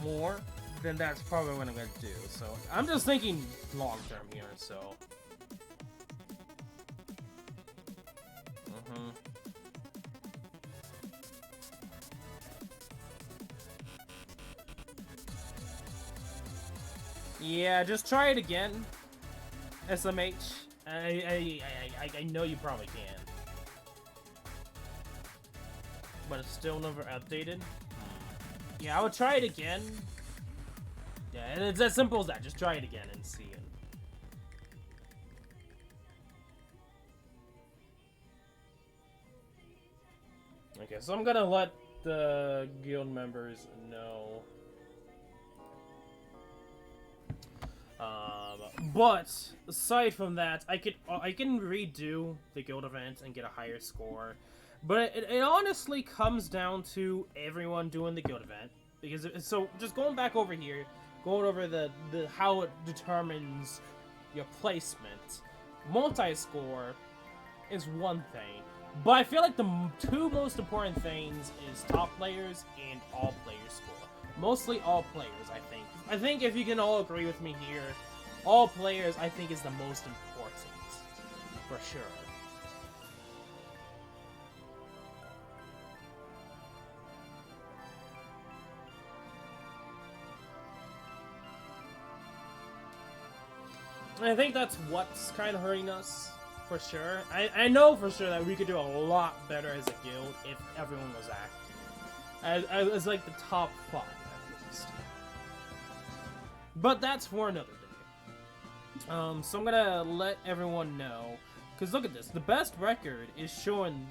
more, then that's probably what I'm gonna do. So I'm just thinking long term here. So. Yeah, just try it again, SMH. I know you probably can, but it's still never updated. Yeah, I would try it again. Yeah, it's as simple as that. Just try it again and see it. Okay, so I'm gonna let the guild members know. But aside from that, I can redo the guild event and get a higher score. But it honestly comes down to everyone doing the guild event, because so just going back over here, going over the how it determines your placement. Multi-score is one thing, but I feel like the 2 most important things is top players and all players score. Mostly all players, I think. I think if you can all agree with me here, all players, I think, is the most important, for sure. And I think that's what's kind of hurting us, for sure. I know for sure that we could do a lot better as a guild if everyone was active. As like the top 5, at least. But that's for another day. So I'm gonna let everyone know, because look at this. The best record is showing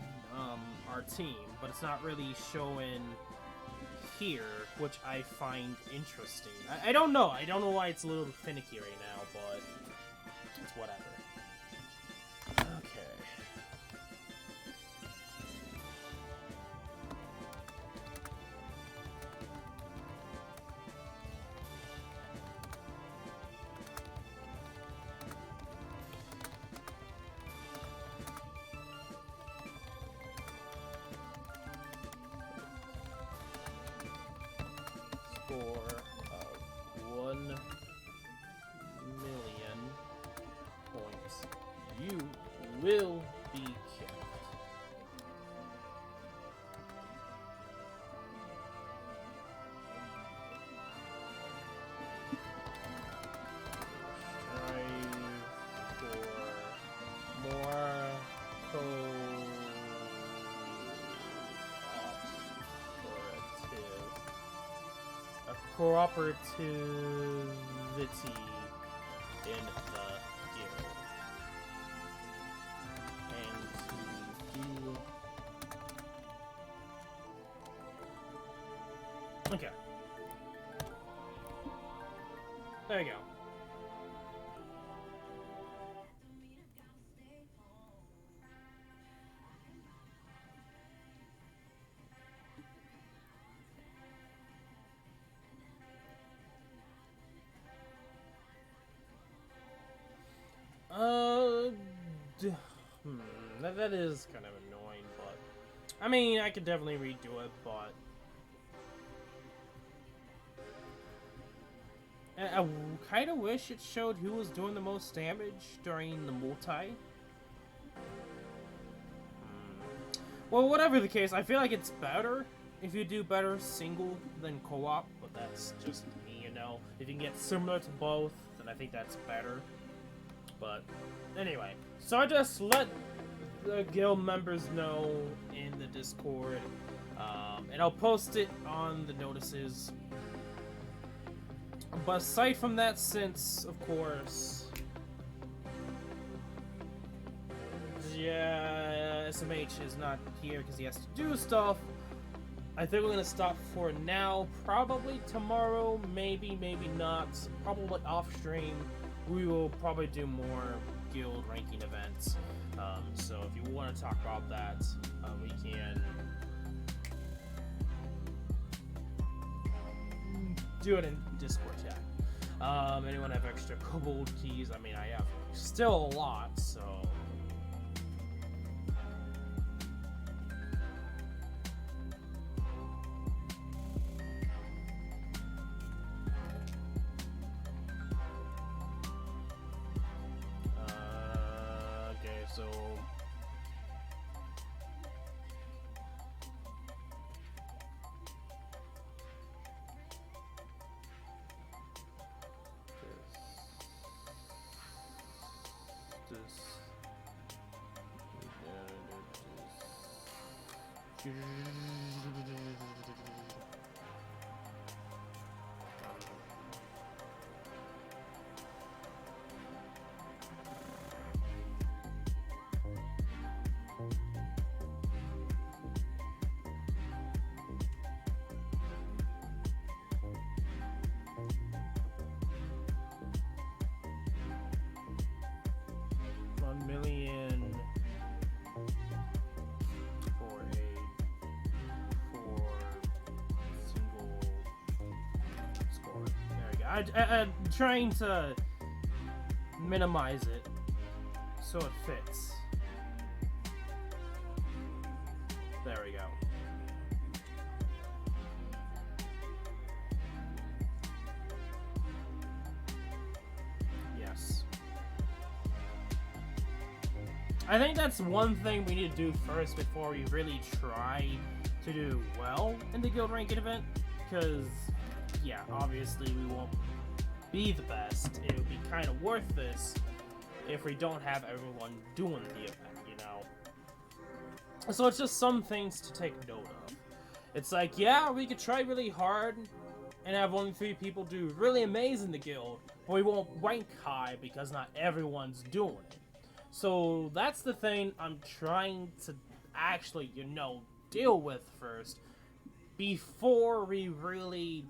our team, but it's not really showing here, which I find interesting. I don't know. I don't know why it's a little finicky right now, but it's whatever. Okay. Score of 1,000,000 points. You will be kicked. Strive for more cooperativity in the guild, and to do. Okay. There you go. That is kind of annoying, but I mean, I could definitely redo it, but I kind of wish it showed who was doing the most damage during the multi. Well, whatever the case, I feel like it's better if you do better single than co-op, but that's just me, you know. If you can get similar to both, then I think that's better. But anyway, so I just let the guild members know in the Discord, and I'll post it on the notices. But aside from that, since, of course, yeah, SMH is not here because he has to do stuff, I think we're going to stop for now. Probably tomorrow, maybe not. Probably off stream, we will probably do more guild ranking events. So if you want to talk about that, we can do it in Discord chat. Anyone have extra kobold keys? I mean, I have still a lot, so. Okay, so. I'm trying to minimize it so it fits. There we go. Yes. I think that's one thing we need to do first before we really try to do well in the guild ranking event, because yeah, obviously we won't be the best. It would be kind of worth this if we don't have everyone doing the event, you know? So it's just some things to take note of. It's like, yeah, we could try really hard and have only 3 people do really amazing in the guild, but we won't rank high because not everyone's doing it. So that's the thing I'm trying to actually, you know, deal with first before we really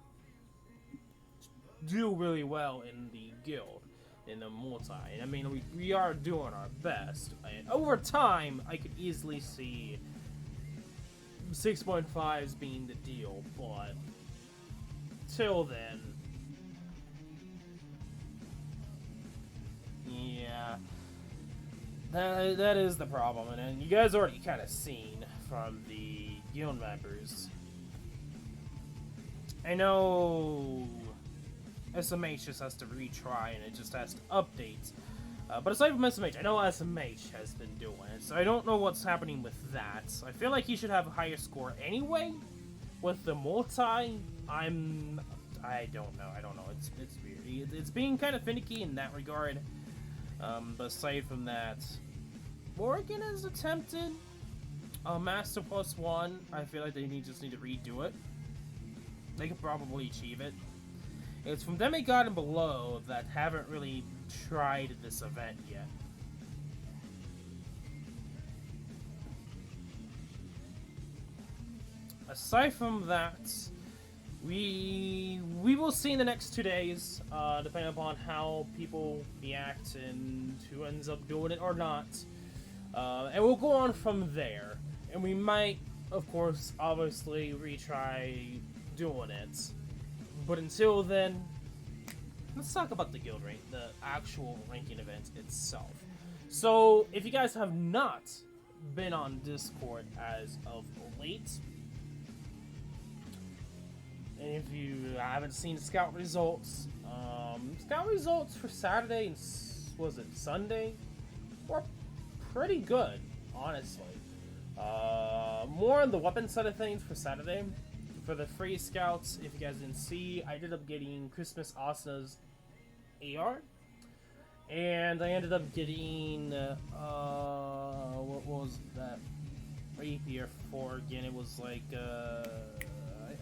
do really well in the guild, in the multi. I mean, we are doing our best. And over time, I could easily see 6.5s being the deal, but till then, yeah, that is the problem. And you guys already kind of seen from the guild members. I know SMH just has to retry and it just has to update. But aside from SMH, I know SMH has been doing it, so I don't know what's happening with that. I feel like he should have a higher score anyway. With the multi, I don't know. It's weird. It's being kind of finicky in that regard. But aside from that, Morgan has attempted Master Plus 1. I feel like they just need to redo it. They could probably achieve it. It's from Demigod and below that haven't really tried this event yet. Aside from that, we will see in the next 2 days, depending upon how people react and who ends up doing it or not. And we'll go on from there. And we might, of course, obviously retry doing it. But until then, let's talk about the guild rank, the actual ranking event itself. So, if you guys have not been on Discord as of late, and if you haven't seen scout results for Saturday and was it Sunday were pretty good, honestly. More on the weapon side of things for Saturday. For the free scouts, if you guys didn't see, I ended up getting Christmas Asna's AR. And I ended up getting, what was that rapier for again? It was like,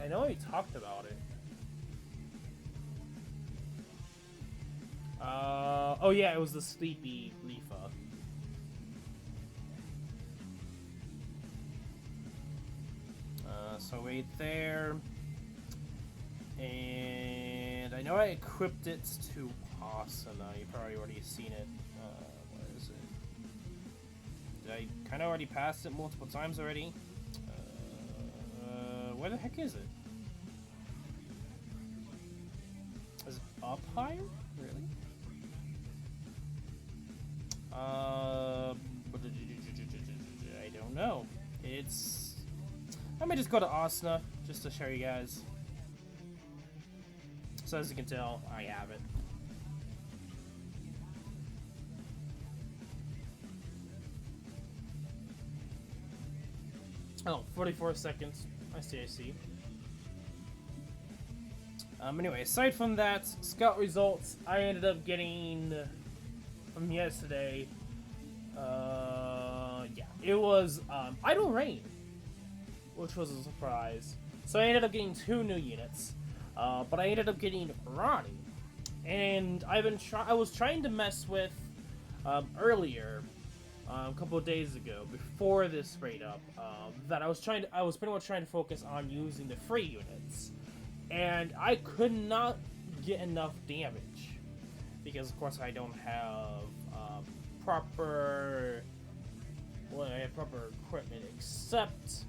I know I talked about it. Oh yeah, it was the Sleepy Leafa. So right there. And I know I equipped it to Asana. You've probably already seen it. Where is it? Did I kind of already pass it multiple times already? Where the heck is it? Is it up higher? Really? I don't know. It's... Let me just go to Asna, just to show you guys. So as you can tell, I have it. Oh, 44 seconds. I see. Anyway, aside from that, scout results, I ended up getting from yesterday. Yeah, it was Idle Rain, which was a surprise. So I ended up getting 2 new units, but I ended up getting Ronnie, and I was trying to mess with earlier. A couple of days ago, before this raid up, that I was pretty much trying to focus on using the free units, and I could not get enough damage because, of course, I don't have proper equipment. Except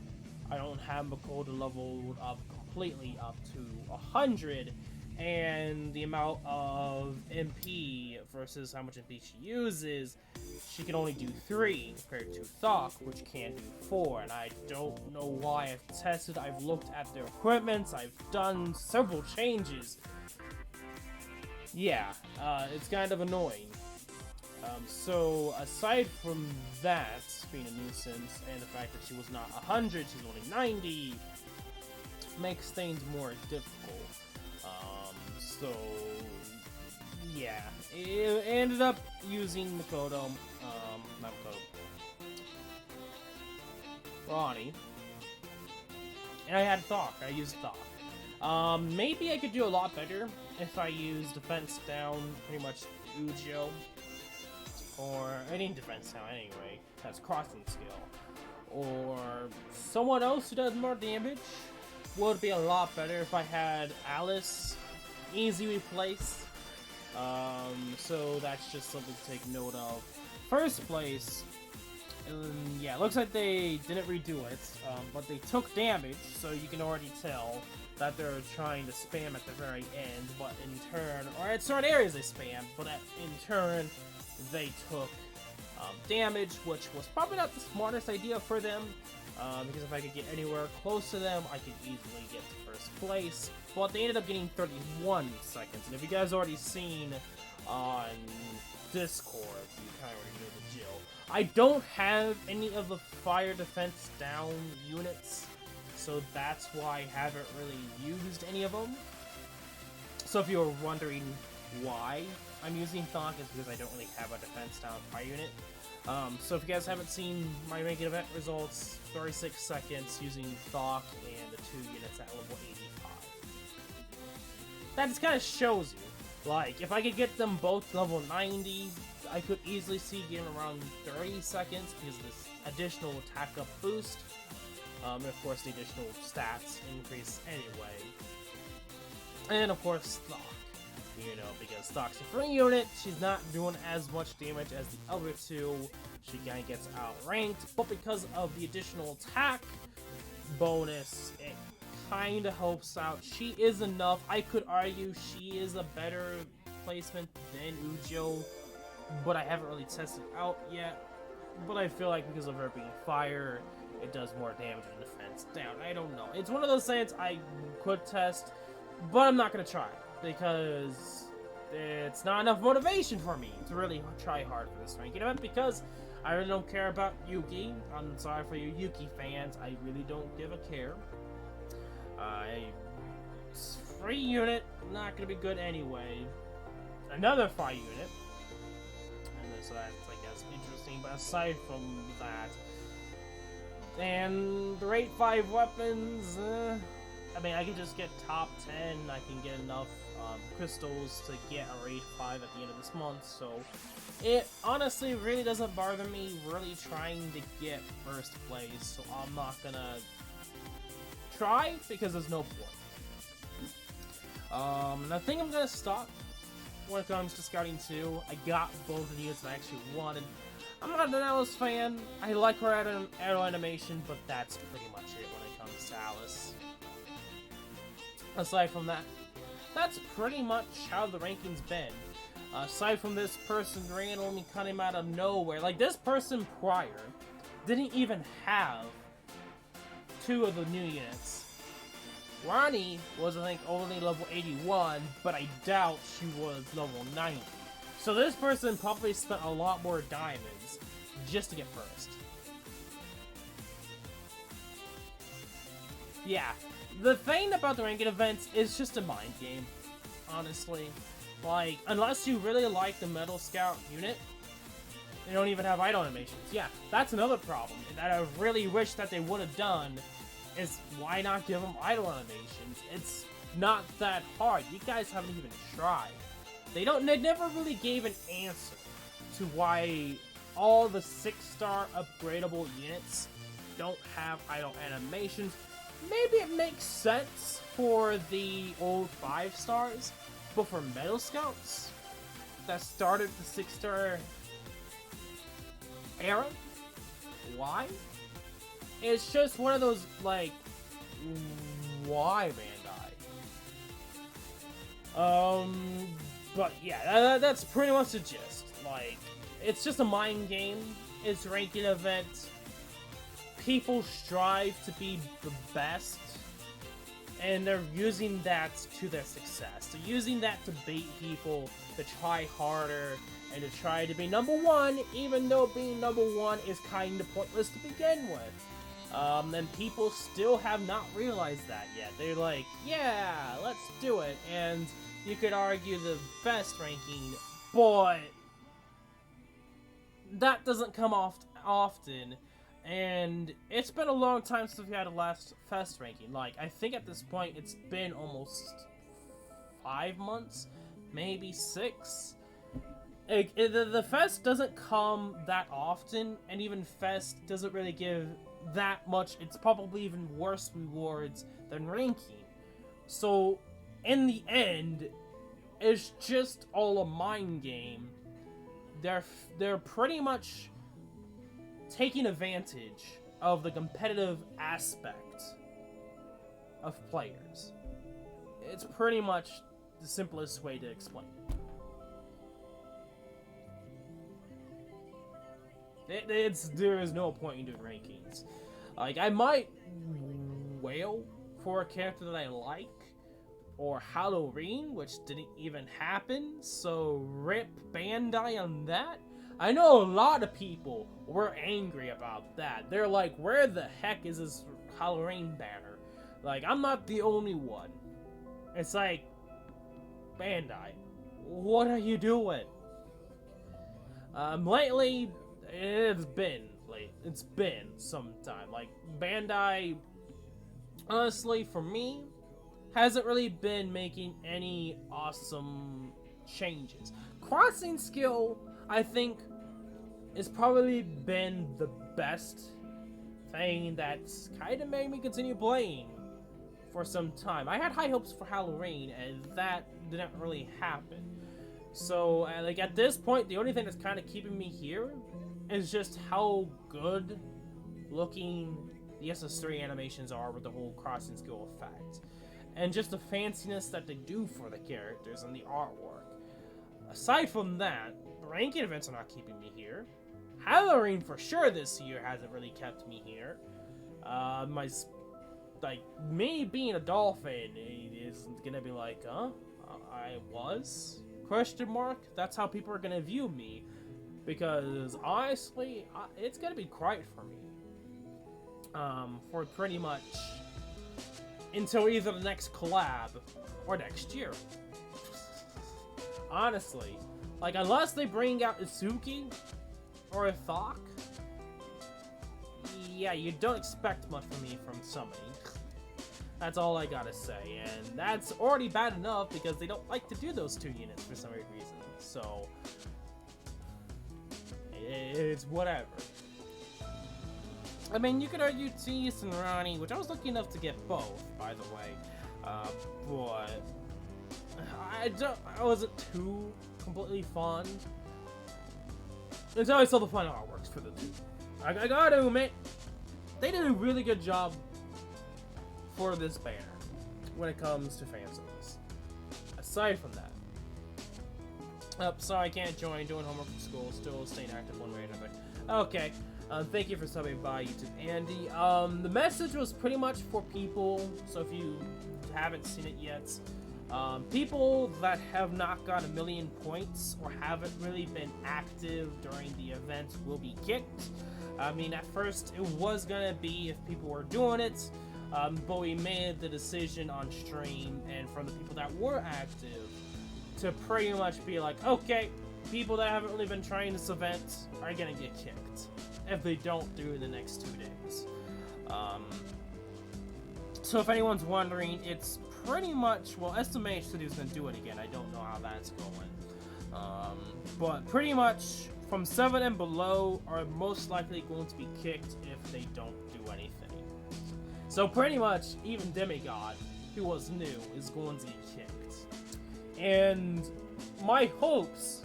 I don't have Makoto leveled up completely up to 100. And the amount of MP versus how much MP she uses, she can only do 3 compared to Thok, which can do 4. And I don't know why. I've tested, I've looked at their equipment, I've done several changes. Yeah, it's kind of annoying. So aside from that being a nuisance, and the fact that she was not 100, she's only 90, makes things more difficult. So, yeah, it ended up using Makoto, not Makoto, Ronnie, and I had Thok. I used Thok. Maybe I could do a lot better if I used defense down, pretty much Ujo, or any defense down anyway, that's crossing skill, or someone else who does more damage. Would be a lot better if I had Alice easy replace. So that's just something to take note of. First place, yeah, looks like they didn't redo it, but they took damage, so you can already tell that they're trying to spam at the very end, but in turn, or at certain areas they spam, but in turn, they took damage, which was probably not the smartest idea for them. Because if I could get anywhere close to them, I could easily get to first place. But they ended up getting 31 seconds. And if you guys already seen on Discord, you kind of already know the drill. I don't have any of the fire defense down units, so that's why I haven't really used any of them. So if you were wondering why I'm using Thok, is because I don't really have a defense down fire unit. So if you guys haven't seen my ranking event results, 36 seconds using Thok and the 2 units at level 85. That just kind of shows you, like, if I could get them both level 90, I could easily see getting around 30 seconds because of this additional attack up boost. And of course the additional stats increase anyway. And of course Thok. You know, because Thok's a free unit, she's not doing as much damage as the other 2. She kind of gets outranked, but because of the additional attack bonus, it kind of helps out. She is enough. I could argue she is a better placement than Ujo, but I haven't really tested out yet. But I feel like because of her being fire, it does more damage and defense down. I don't know. It's one of those things I could test, but I'm not gonna try because it's not enough motivation for me to really try hard for this ranking event because I really don't care about Yuki. I'm sorry for you Yuki fans. I really don't give a care. Free unit, not gonna be good anyway. Another fire unit. And so that's, I guess, interesting. But aside from that, and the rate 5 weapons, I mean, I can just get top 10. I can get enough crystals to get a rate 5 at the end of this month. So it honestly really doesn't bother me really trying to get first place. So I'm not gonna try because there's no point. And I think I'm gonna stop when it comes to scouting 2. I got both of the units that I actually wanted. I'm not an Alice fan. I like her aero animation, but that's pretty much it when it comes to Alice. Aside from that, that's pretty much how the ranking's been. Aside from this person randomly cutting out of nowhere, like this person prior didn't even have 2 of the new units. Ronnie was, I think, only level 81, but I doubt she was level 90. So this person probably spent a lot more diamonds just to get first. Yeah, the thing about the ranking events is just a mind game, honestly. Like, unless you really like the Metal Scout unit, they don't even have idle animations. Yeah, that's another problem that I really wish that they would have done. Is why not give them idle animations? It's not that hard. You guys haven't even tried. They never really gave an answer to why all the 6-star upgradable units don't have idle animations. Maybe it makes sense for the old 5 stars, but for Metal Scouts that started the 6-star era, why? It's just one of those, like, why, Bandai? But yeah, that's pretty much the gist. Like, it's just a mind game. It's a ranking event. People strive to be the best, and they're using that to their success. They're using that to bait people to try harder and to try to be number 1, even though being number 1 is kind of pointless to begin with. And people still have not realized that yet. They're like, yeah, let's do it. And you could argue the best ranking, but that doesn't come off often. And it's been a long time since we had a last fest ranking. Like, I think at this point it's been almost 5 months, maybe 6. The fest doesn't come that often, and even fest doesn't really give that much. It's probably even worse rewards than ranking. So in the end, it's just all a mind game. They're pretty much taking advantage of the competitive aspect of players. It's pretty much the simplest way to explain it. There is no point in doing rankings. Like, I might wail for a character that I like, or Halloween, which didn't even happen, so rip Bandai on that. I know a lot of people were angry about that. They're like, where the heck is this Halloween banner? Like, I'm not the only one. It's like, Bandai, what are you doing? Lately, it's been some time. Like, Bandai, honestly, for me, hasn't really been making any awesome changes. Crossing skill, I think, has probably been the best thing that's kind of made me continue playing for some time. I had high hopes for Halloween, and that didn't really happen. So, like, at this point, the only thing that's kind of keeping me here is just how good looking the SS3 animations are with the whole crossing skill effect. And just the fanciness that they do for the characters and the artwork. aside from that, ranking events are not keeping me here. Halloween for sure this year hasn't really kept me here. Me being a dolphin is gonna be like, huh? I was? Question mark? That's how people are gonna view me. Because honestly, it's gonna be quiet for me. For pretty much until either the next collab or next year. Honestly. Like, unless they bring out Izuki or a Thok, yeah, you don't expect much from me from summoning. That's all I gotta say, and that's already bad enough because they don't like to do those 2 units for some reason, so it's whatever. I mean, you could argue Tease and Ronnie, which I was lucky enough to get both, by the way, but I wasn't too completely fond until I saw the final artworks for the 2. I gotta admit, they did a really good job for this banner when it comes to fan service. Aside from that, sorry I can't join, doing homework from school, still staying active one way or another. Okay, thank you for stopping by, YouTube Andy. The message was pretty much for people, so if you haven't seen it yet, people that have not got 1,000,000 points or haven't really been active during the event will be kicked. I mean, at first it was gonna be if people were doing it, but we made the decision on stream and from the people that were active to pretty much be like, okay, people that haven't really been trying this event are gonna get kicked if they don't do it in the next 2 days. So if anyone's wondering, it's pretty much, well, SMH said he was gonna do it again. I don't know how that's going. But pretty much from 7 and below are most likely going to be kicked if they don't do anything. So pretty much even Demigod, who was new, is going to get kicked. And my hopes,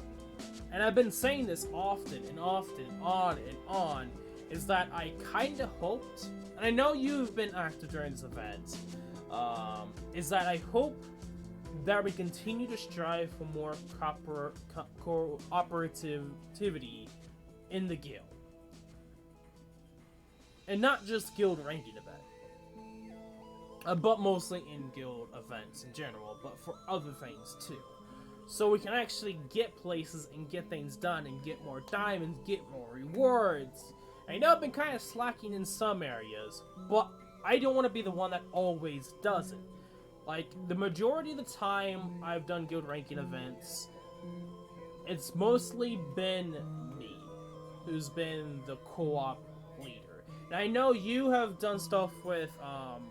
and I've been saying this often and often, on and on, is that I kinda hoped, and I know you've been active during this event, is that I hope that we continue to strive for more cooperativity in the guild. And not just guild ranking event, but mostly in guild events in general, but for other things too. So we can actually get places and get things done and get more diamonds, get more rewards. I know I've been kind of slacking in some areas, but I don't want to be the one that always does it. Like, the majority of the time I've done guild ranking events, it's mostly been me who's been the co-op leader. And I know you have done stuff with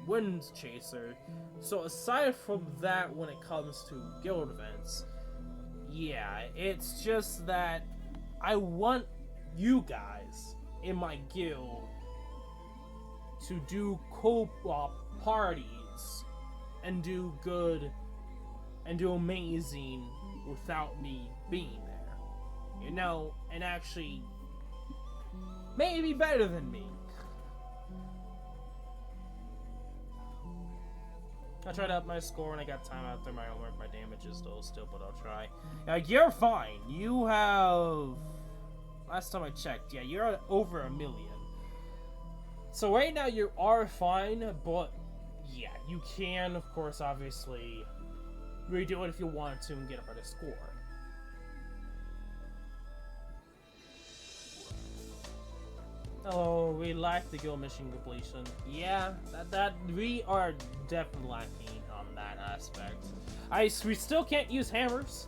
Wind Chaser, so aside from that when it comes to guild events, yeah, it's just that I want you guys in my guild to do co-op parties and do good and do amazing without me being there, you know, and actually maybe better than me. I tried to up my score when I got time after my homework. My damage is still, but I'll try. You're fine. You have, last time I checked, yeah, you're at over 1,000,000. So right now you are fine, but yeah, you can, of course, obviously redo it if you want to and get a better score. Oh, we lack the guild mission completion. Yeah, that we are definitely lacking on that aspect. We still can't use hammers.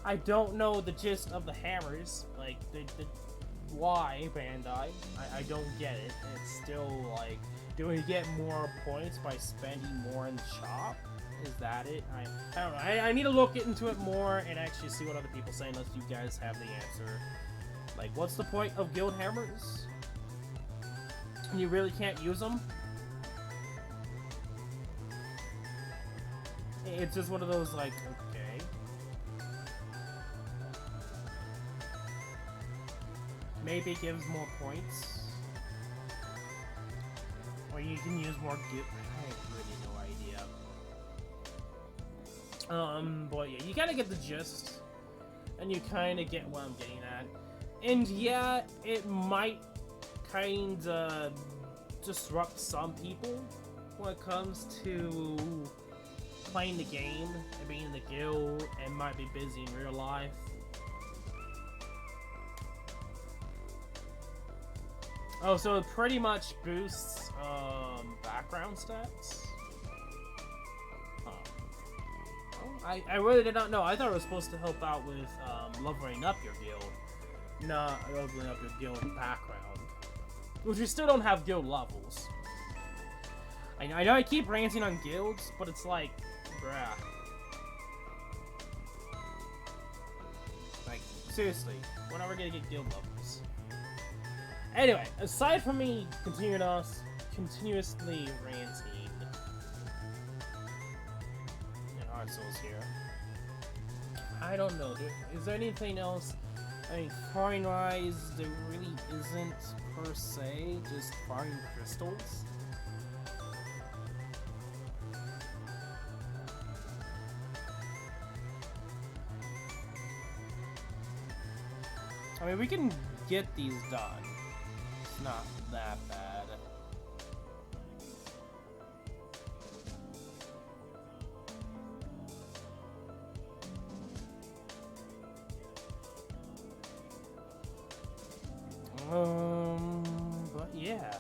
I don't know the gist of the hammers, like the why Bandai. I don't get it. It's still like, do we get more points by spending more in shop? Is that it? I don't know. I need to look into it more and actually see what other people say, unless you guys have the answer. Like, what's the point of guild hammers? You really can't use them? It's just one of those, like, okay. Maybe it gives more points. Or you can use more guild. I have really no idea. But yeah, you gotta get the gist and you kind of get what I'm getting at. And yeah, it might kind of disrupt some people when it comes to playing the game and being in the guild and might be busy in real life. Oh, so it pretty much boosts background stats? Huh. Oh, I really did not know. I thought it was supposed to help out with leveling up your guild, not leveling up your guild background. Which we still don't have guild levels. I know I keep ranting on guilds, but it's like, bruh. Like, seriously, we're never gonna get guild levels. Anyway, aside from me continuously ranting, and Art Soul's here, I don't know, is there anything else? I mean, farming-wise, there really isn't per se, just farming crystals. I mean, we can get these done. It's not that bad. But yeah.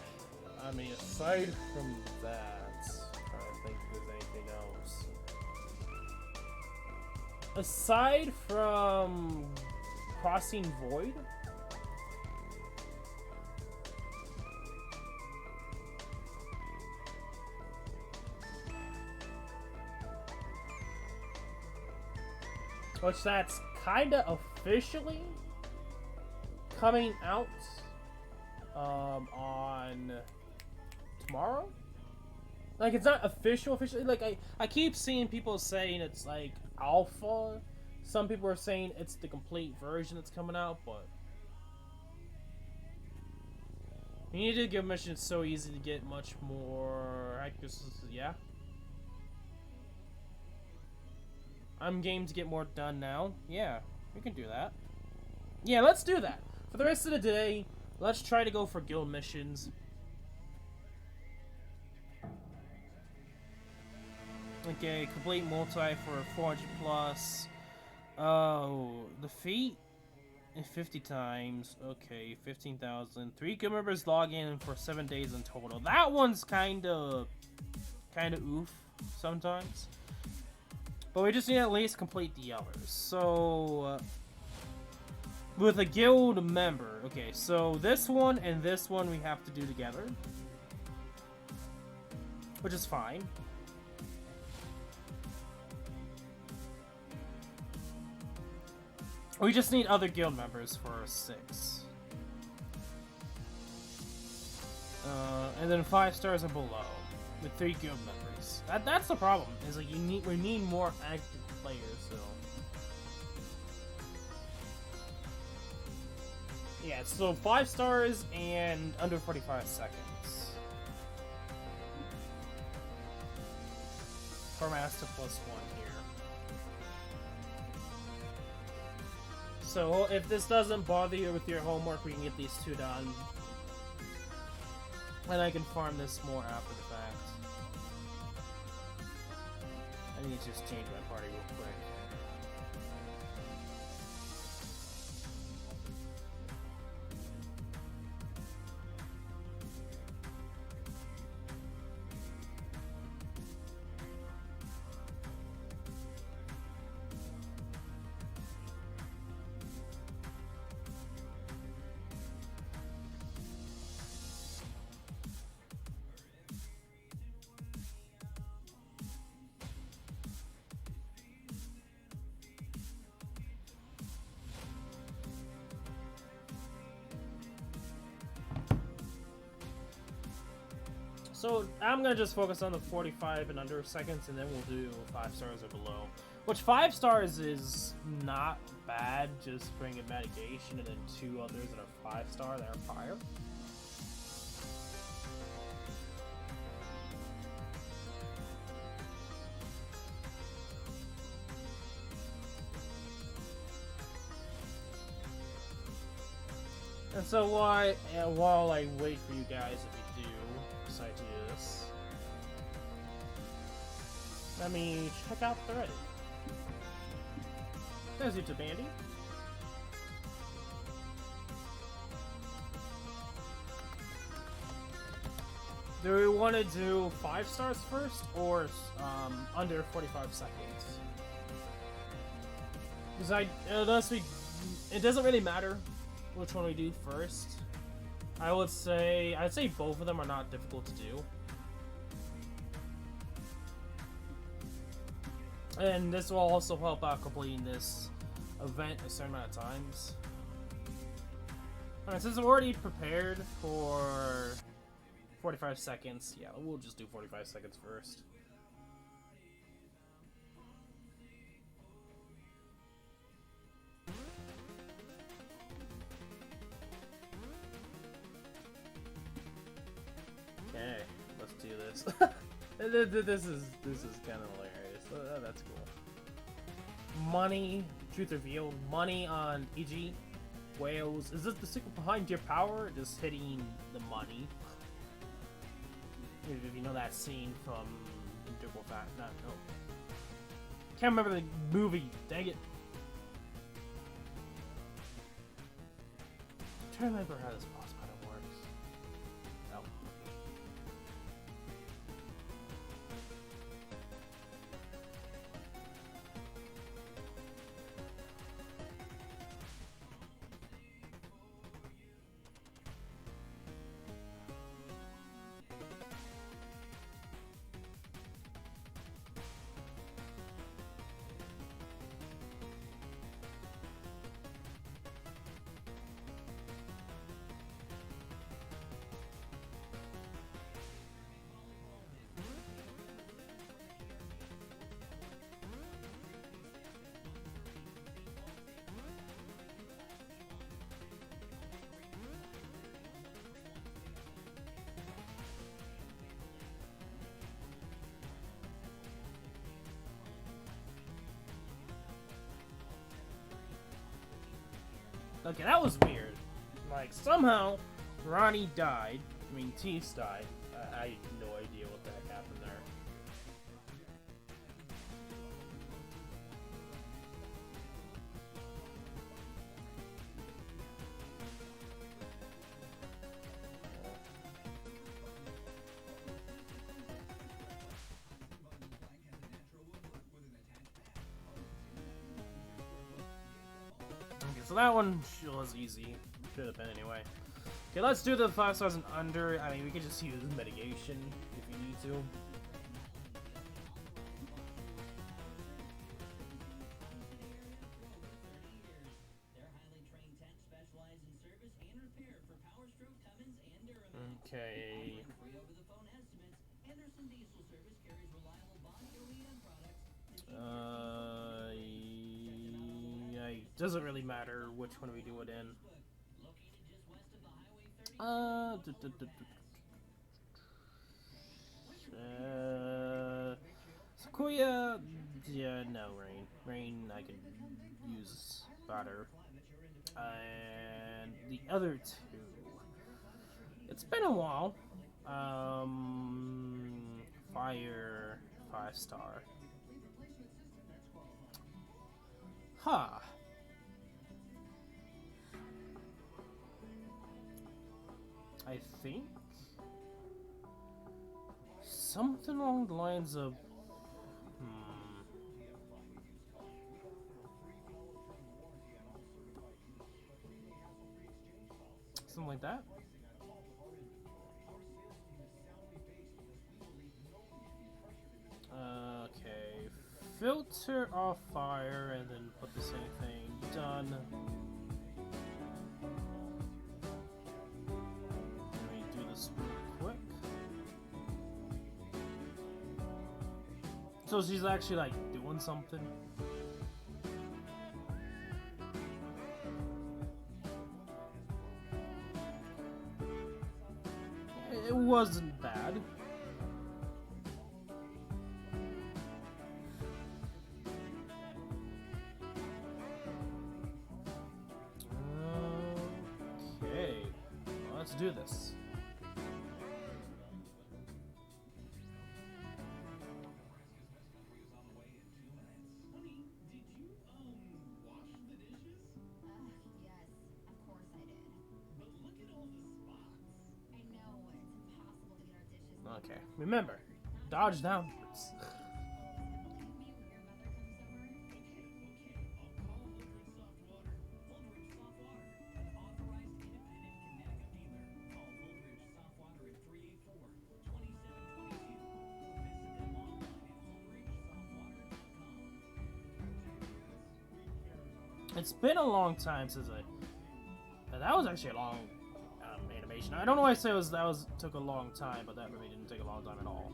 I mean, aside from that, I'm trying to think if there's anything else. Aside from Crossing Void, which that's kinda officially coming out on tomorrow. Like, it's not officially. Like, I keep seeing people saying it's like alpha. Some people are saying it's the complete version that's coming out, but you need to give missions so easy to get much more accuracy. Yeah, I'm game to get more done now. Yeah, we can do that. Yeah, let's do that. For the rest of the day, let's try to go for guild missions. Okay, complete multi for 400 plus. Oh, defeat in 50 times. Okay, 15,000. 3 guild members log in for 7 days in total. That one's kind of oof sometimes. But we just need to at least complete the others. So, with a guild member. Okay, so this one and this one we have to do together, which is fine. We just need other guild members for 6. And then 5 stars and below with 3 guild members. That's the problem. Is like we need more active players. So yeah, so 5 stars and under 45 seconds. For master +1 here. So if this doesn't bother you with your homework, we can get these 2 done. And I can farm this more after the fact. I need to just change my party real quick. So I'm gonna just focus on the 45 and under seconds, and then we'll do 5 stars or below. Which 5 stars is not bad, just bringing medication, and then 2 others that are 5 star that are fire. And so while I wait for you guys, if you do decide to do this, let me check out the Reddit. There's YouTube Andy. Do we want to do 5 stars first, or under 45 seconds? Because it doesn't really matter which one we do first. I'd say both of them are not difficult to do. And this will also help out completing this event a certain amount of times. Alright, since I'm already prepared for 45 seconds, yeah, we'll just do 45 seconds first. Okay, let's do this. This is kind of hilarious. That's cool. Money, truth revealed. Money on EG. Whales. Is this the secret behind your power? Just hitting the money. If you know that scene from no. Can't remember the movie. Dang it. I'm trying to remember how this boss battle works. No. Okay, that was weird. Like, somehow, Ronnie died. I mean, Tease died. I had no idea what the heck happened there. So that one was easy. Should have been anyway. Okay, let's do the 5 stars and under. I mean, we could just use mitigation if you need to. Okay. It doesn't really matter which one we do it in. Sequoia, yeah, no, Rain. Rain I could use better. And the other two, it's been a while. Fire, 5 star. Huh. I think something along the lines of something like that. Okay, filter off fire and then put the same thing. Done. Quick. So she's actually like doing something. It wasn't bad. Okay. Let's do this. Okay, remember, dodge downwards. It's been a long time since that was actually a long animation. I don't know why I say took a long time, but that really didn't take a long time at all.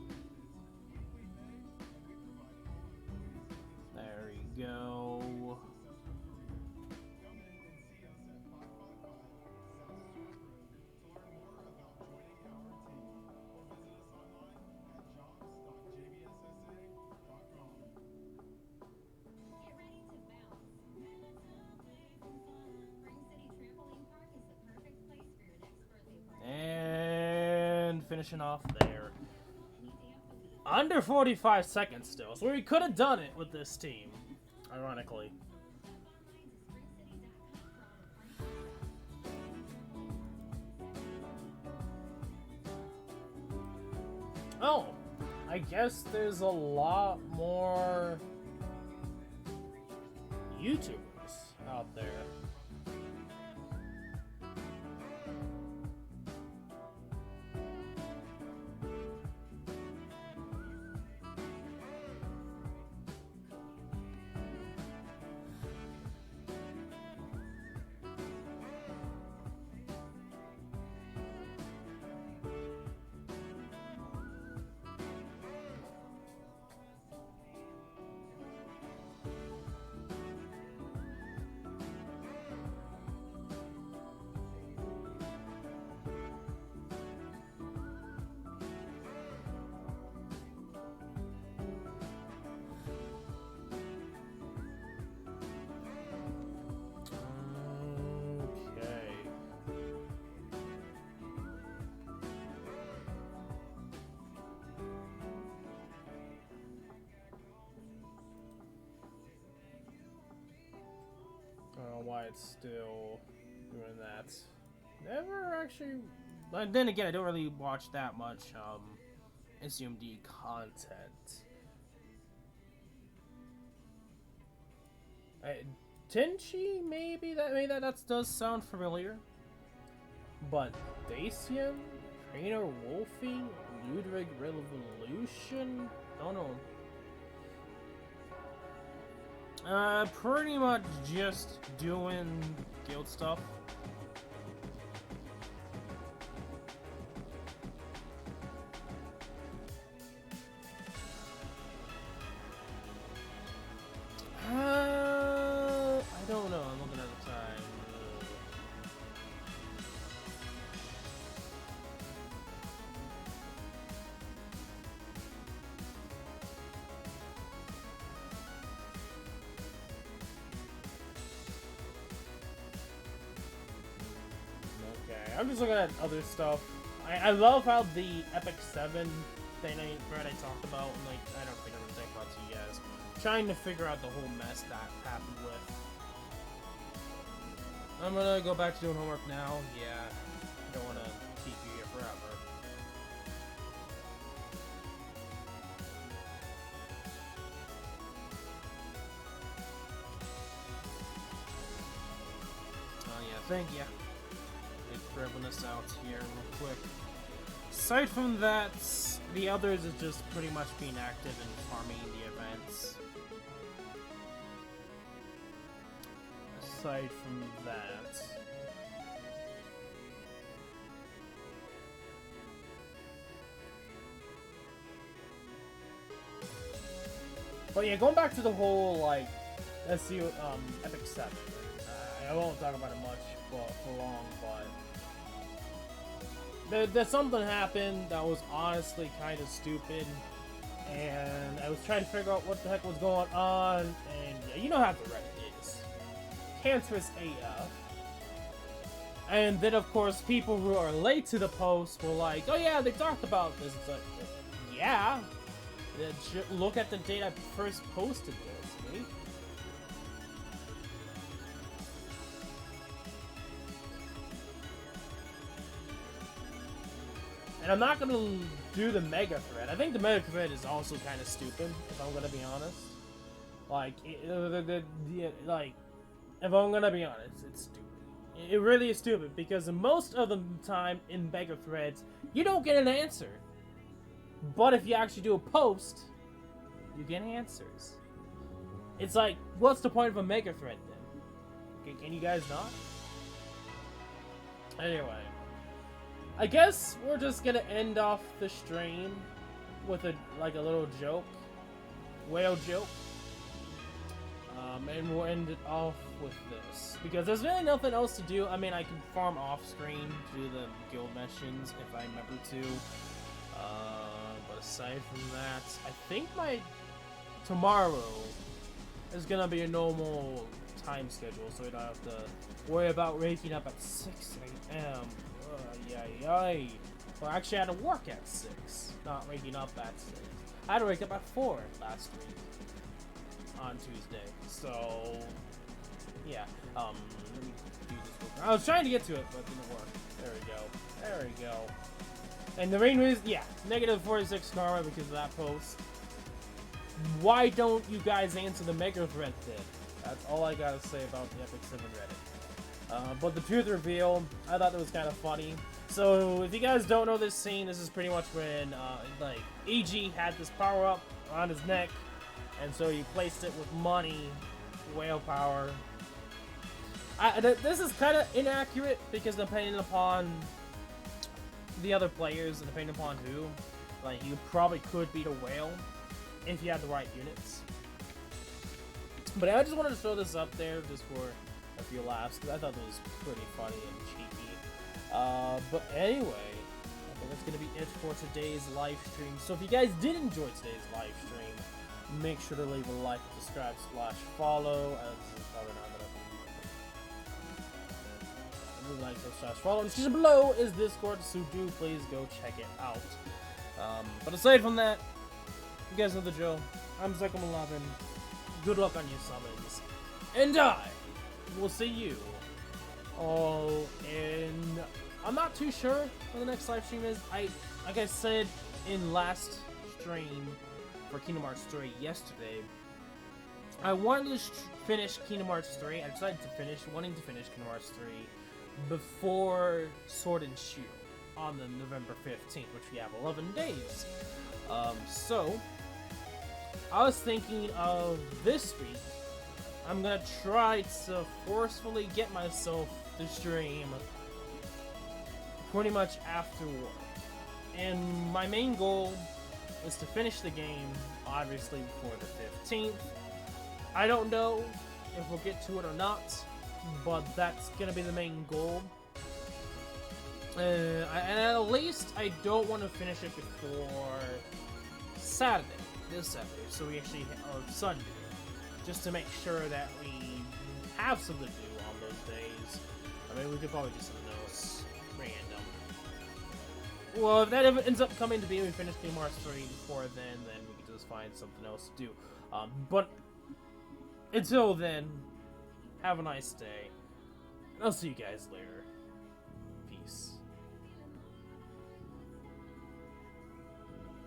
There we go. Finishing off there. Under 45 seconds still, so we could have done it with this team, ironically. Oh, I guess there's a lot more YouTubers out there. Why it's still doing that. Never actually. But then again, I don't really watch that much SAOMD content. Tenchi, maybe that does sound familiar. But Dacian, Trainer Wolfie, Ludwig Revolution. Don't know. Pretty much just doing guild stuff. I don't know. I'm looking at the time. I'm just looking at other stuff. I love how the Epic 7 thing I talked about, and like, I don't think I'm gonna talk about to you guys. Trying to figure out the whole mess that happened with. I'm gonna go back to doing homework now. Yeah, I don't wanna keep you here forever. Oh yeah, thank you. Grabbing this out here real quick. Aside from that, the others is just pretty much being active and farming the events. Aside from that. But yeah, going back to the whole, like, SEO, Epic 7. I won't talk about it much for long, but there's something happened that was honestly kind of stupid, and I was trying to figure out what the heck was going on, and yeah, you know how the Reddit is. Cancerous AF. And then, of course, people who are late to the post were like, oh yeah, they talked about this. It's like, yeah. Look at the date I first posted this, mate. And I'm not gonna do the mega thread. I think the mega thread is also kind of stupid, if I'm gonna be honest. Like, like, if I'm gonna be honest, it's stupid. It really is stupid, because most of the time in mega threads, you don't get an answer. But if you actually do a post, you get answers. It's like, what's the point of a mega thread then? Can you guys not? Anyway, I guess we're just gonna end off the stream with a little joke, whale joke. And we'll end it off with this, because there's really nothing else to do. I mean, I can farm off screen, do the guild missions if I remember to. But aside from that, I think my tomorrow is gonna be a normal time schedule, so I don't have to worry about waking up at 6 a.m. Yay. Well, actually, I had to work at 6, not waking up at 6. I had to wake up at 4 last week on Tuesday. So, yeah. Let me do this real quick. I was trying to get to it, but it didn't work. There we go. There we go. And the main reason, yeah, negative 46 karma because of that post. Why don't you guys answer the mega thread then? That's all I gotta say about the Epic 7 Reddit. But the truth reveal, I thought that was kind of funny. So, if you guys don't know this scene, this is pretty much when, like, EG had this power-up around his neck, and so he placed it with money, whale power. This is kind of inaccurate, because depending upon the other players, and depending upon who, like, you probably could beat a whale if you had the right units. But I just wanted to throw this up there just for a few laughs, because I thought it was pretty funny and cheeky. But anyway, I think that's going to be it for today's live stream. So if you guys did enjoy today's live stream, make sure to leave a like, subscribe, /follow, as this is probably not going to be like, /follow. And just below is Discord, so do please go check it out. But aside from that, you guys know the drill. I'm Zekum11. Good luck on your summons. And I will see you all in... I'm not too sure when the next live stream is. Like I said in last stream for Kingdom Hearts 3 yesterday, I wanted to finish Kingdom Hearts 3. I decided to wanting to finish Kingdom Hearts 3 before Sword and Shield on the November 15th, which we have 11 days. So I was thinking of this week, I'm gonna try to forcefully get myself to stream pretty much after work. And my main goal is to finish the game, obviously, before the 15th. I don't know if we'll get to it or not, but that's gonna be the main goal. And at least I don't want to finish it before Saturday, this Saturday, so we actually, or Sunday, just to make sure that we have something to do on those days. I mean, we could probably do something else random. Well, if that ever ends up coming to be, we finish Kingdom Hearts 3 before then we can just find something else to do. But until then, have a nice day. I'll see you guys later.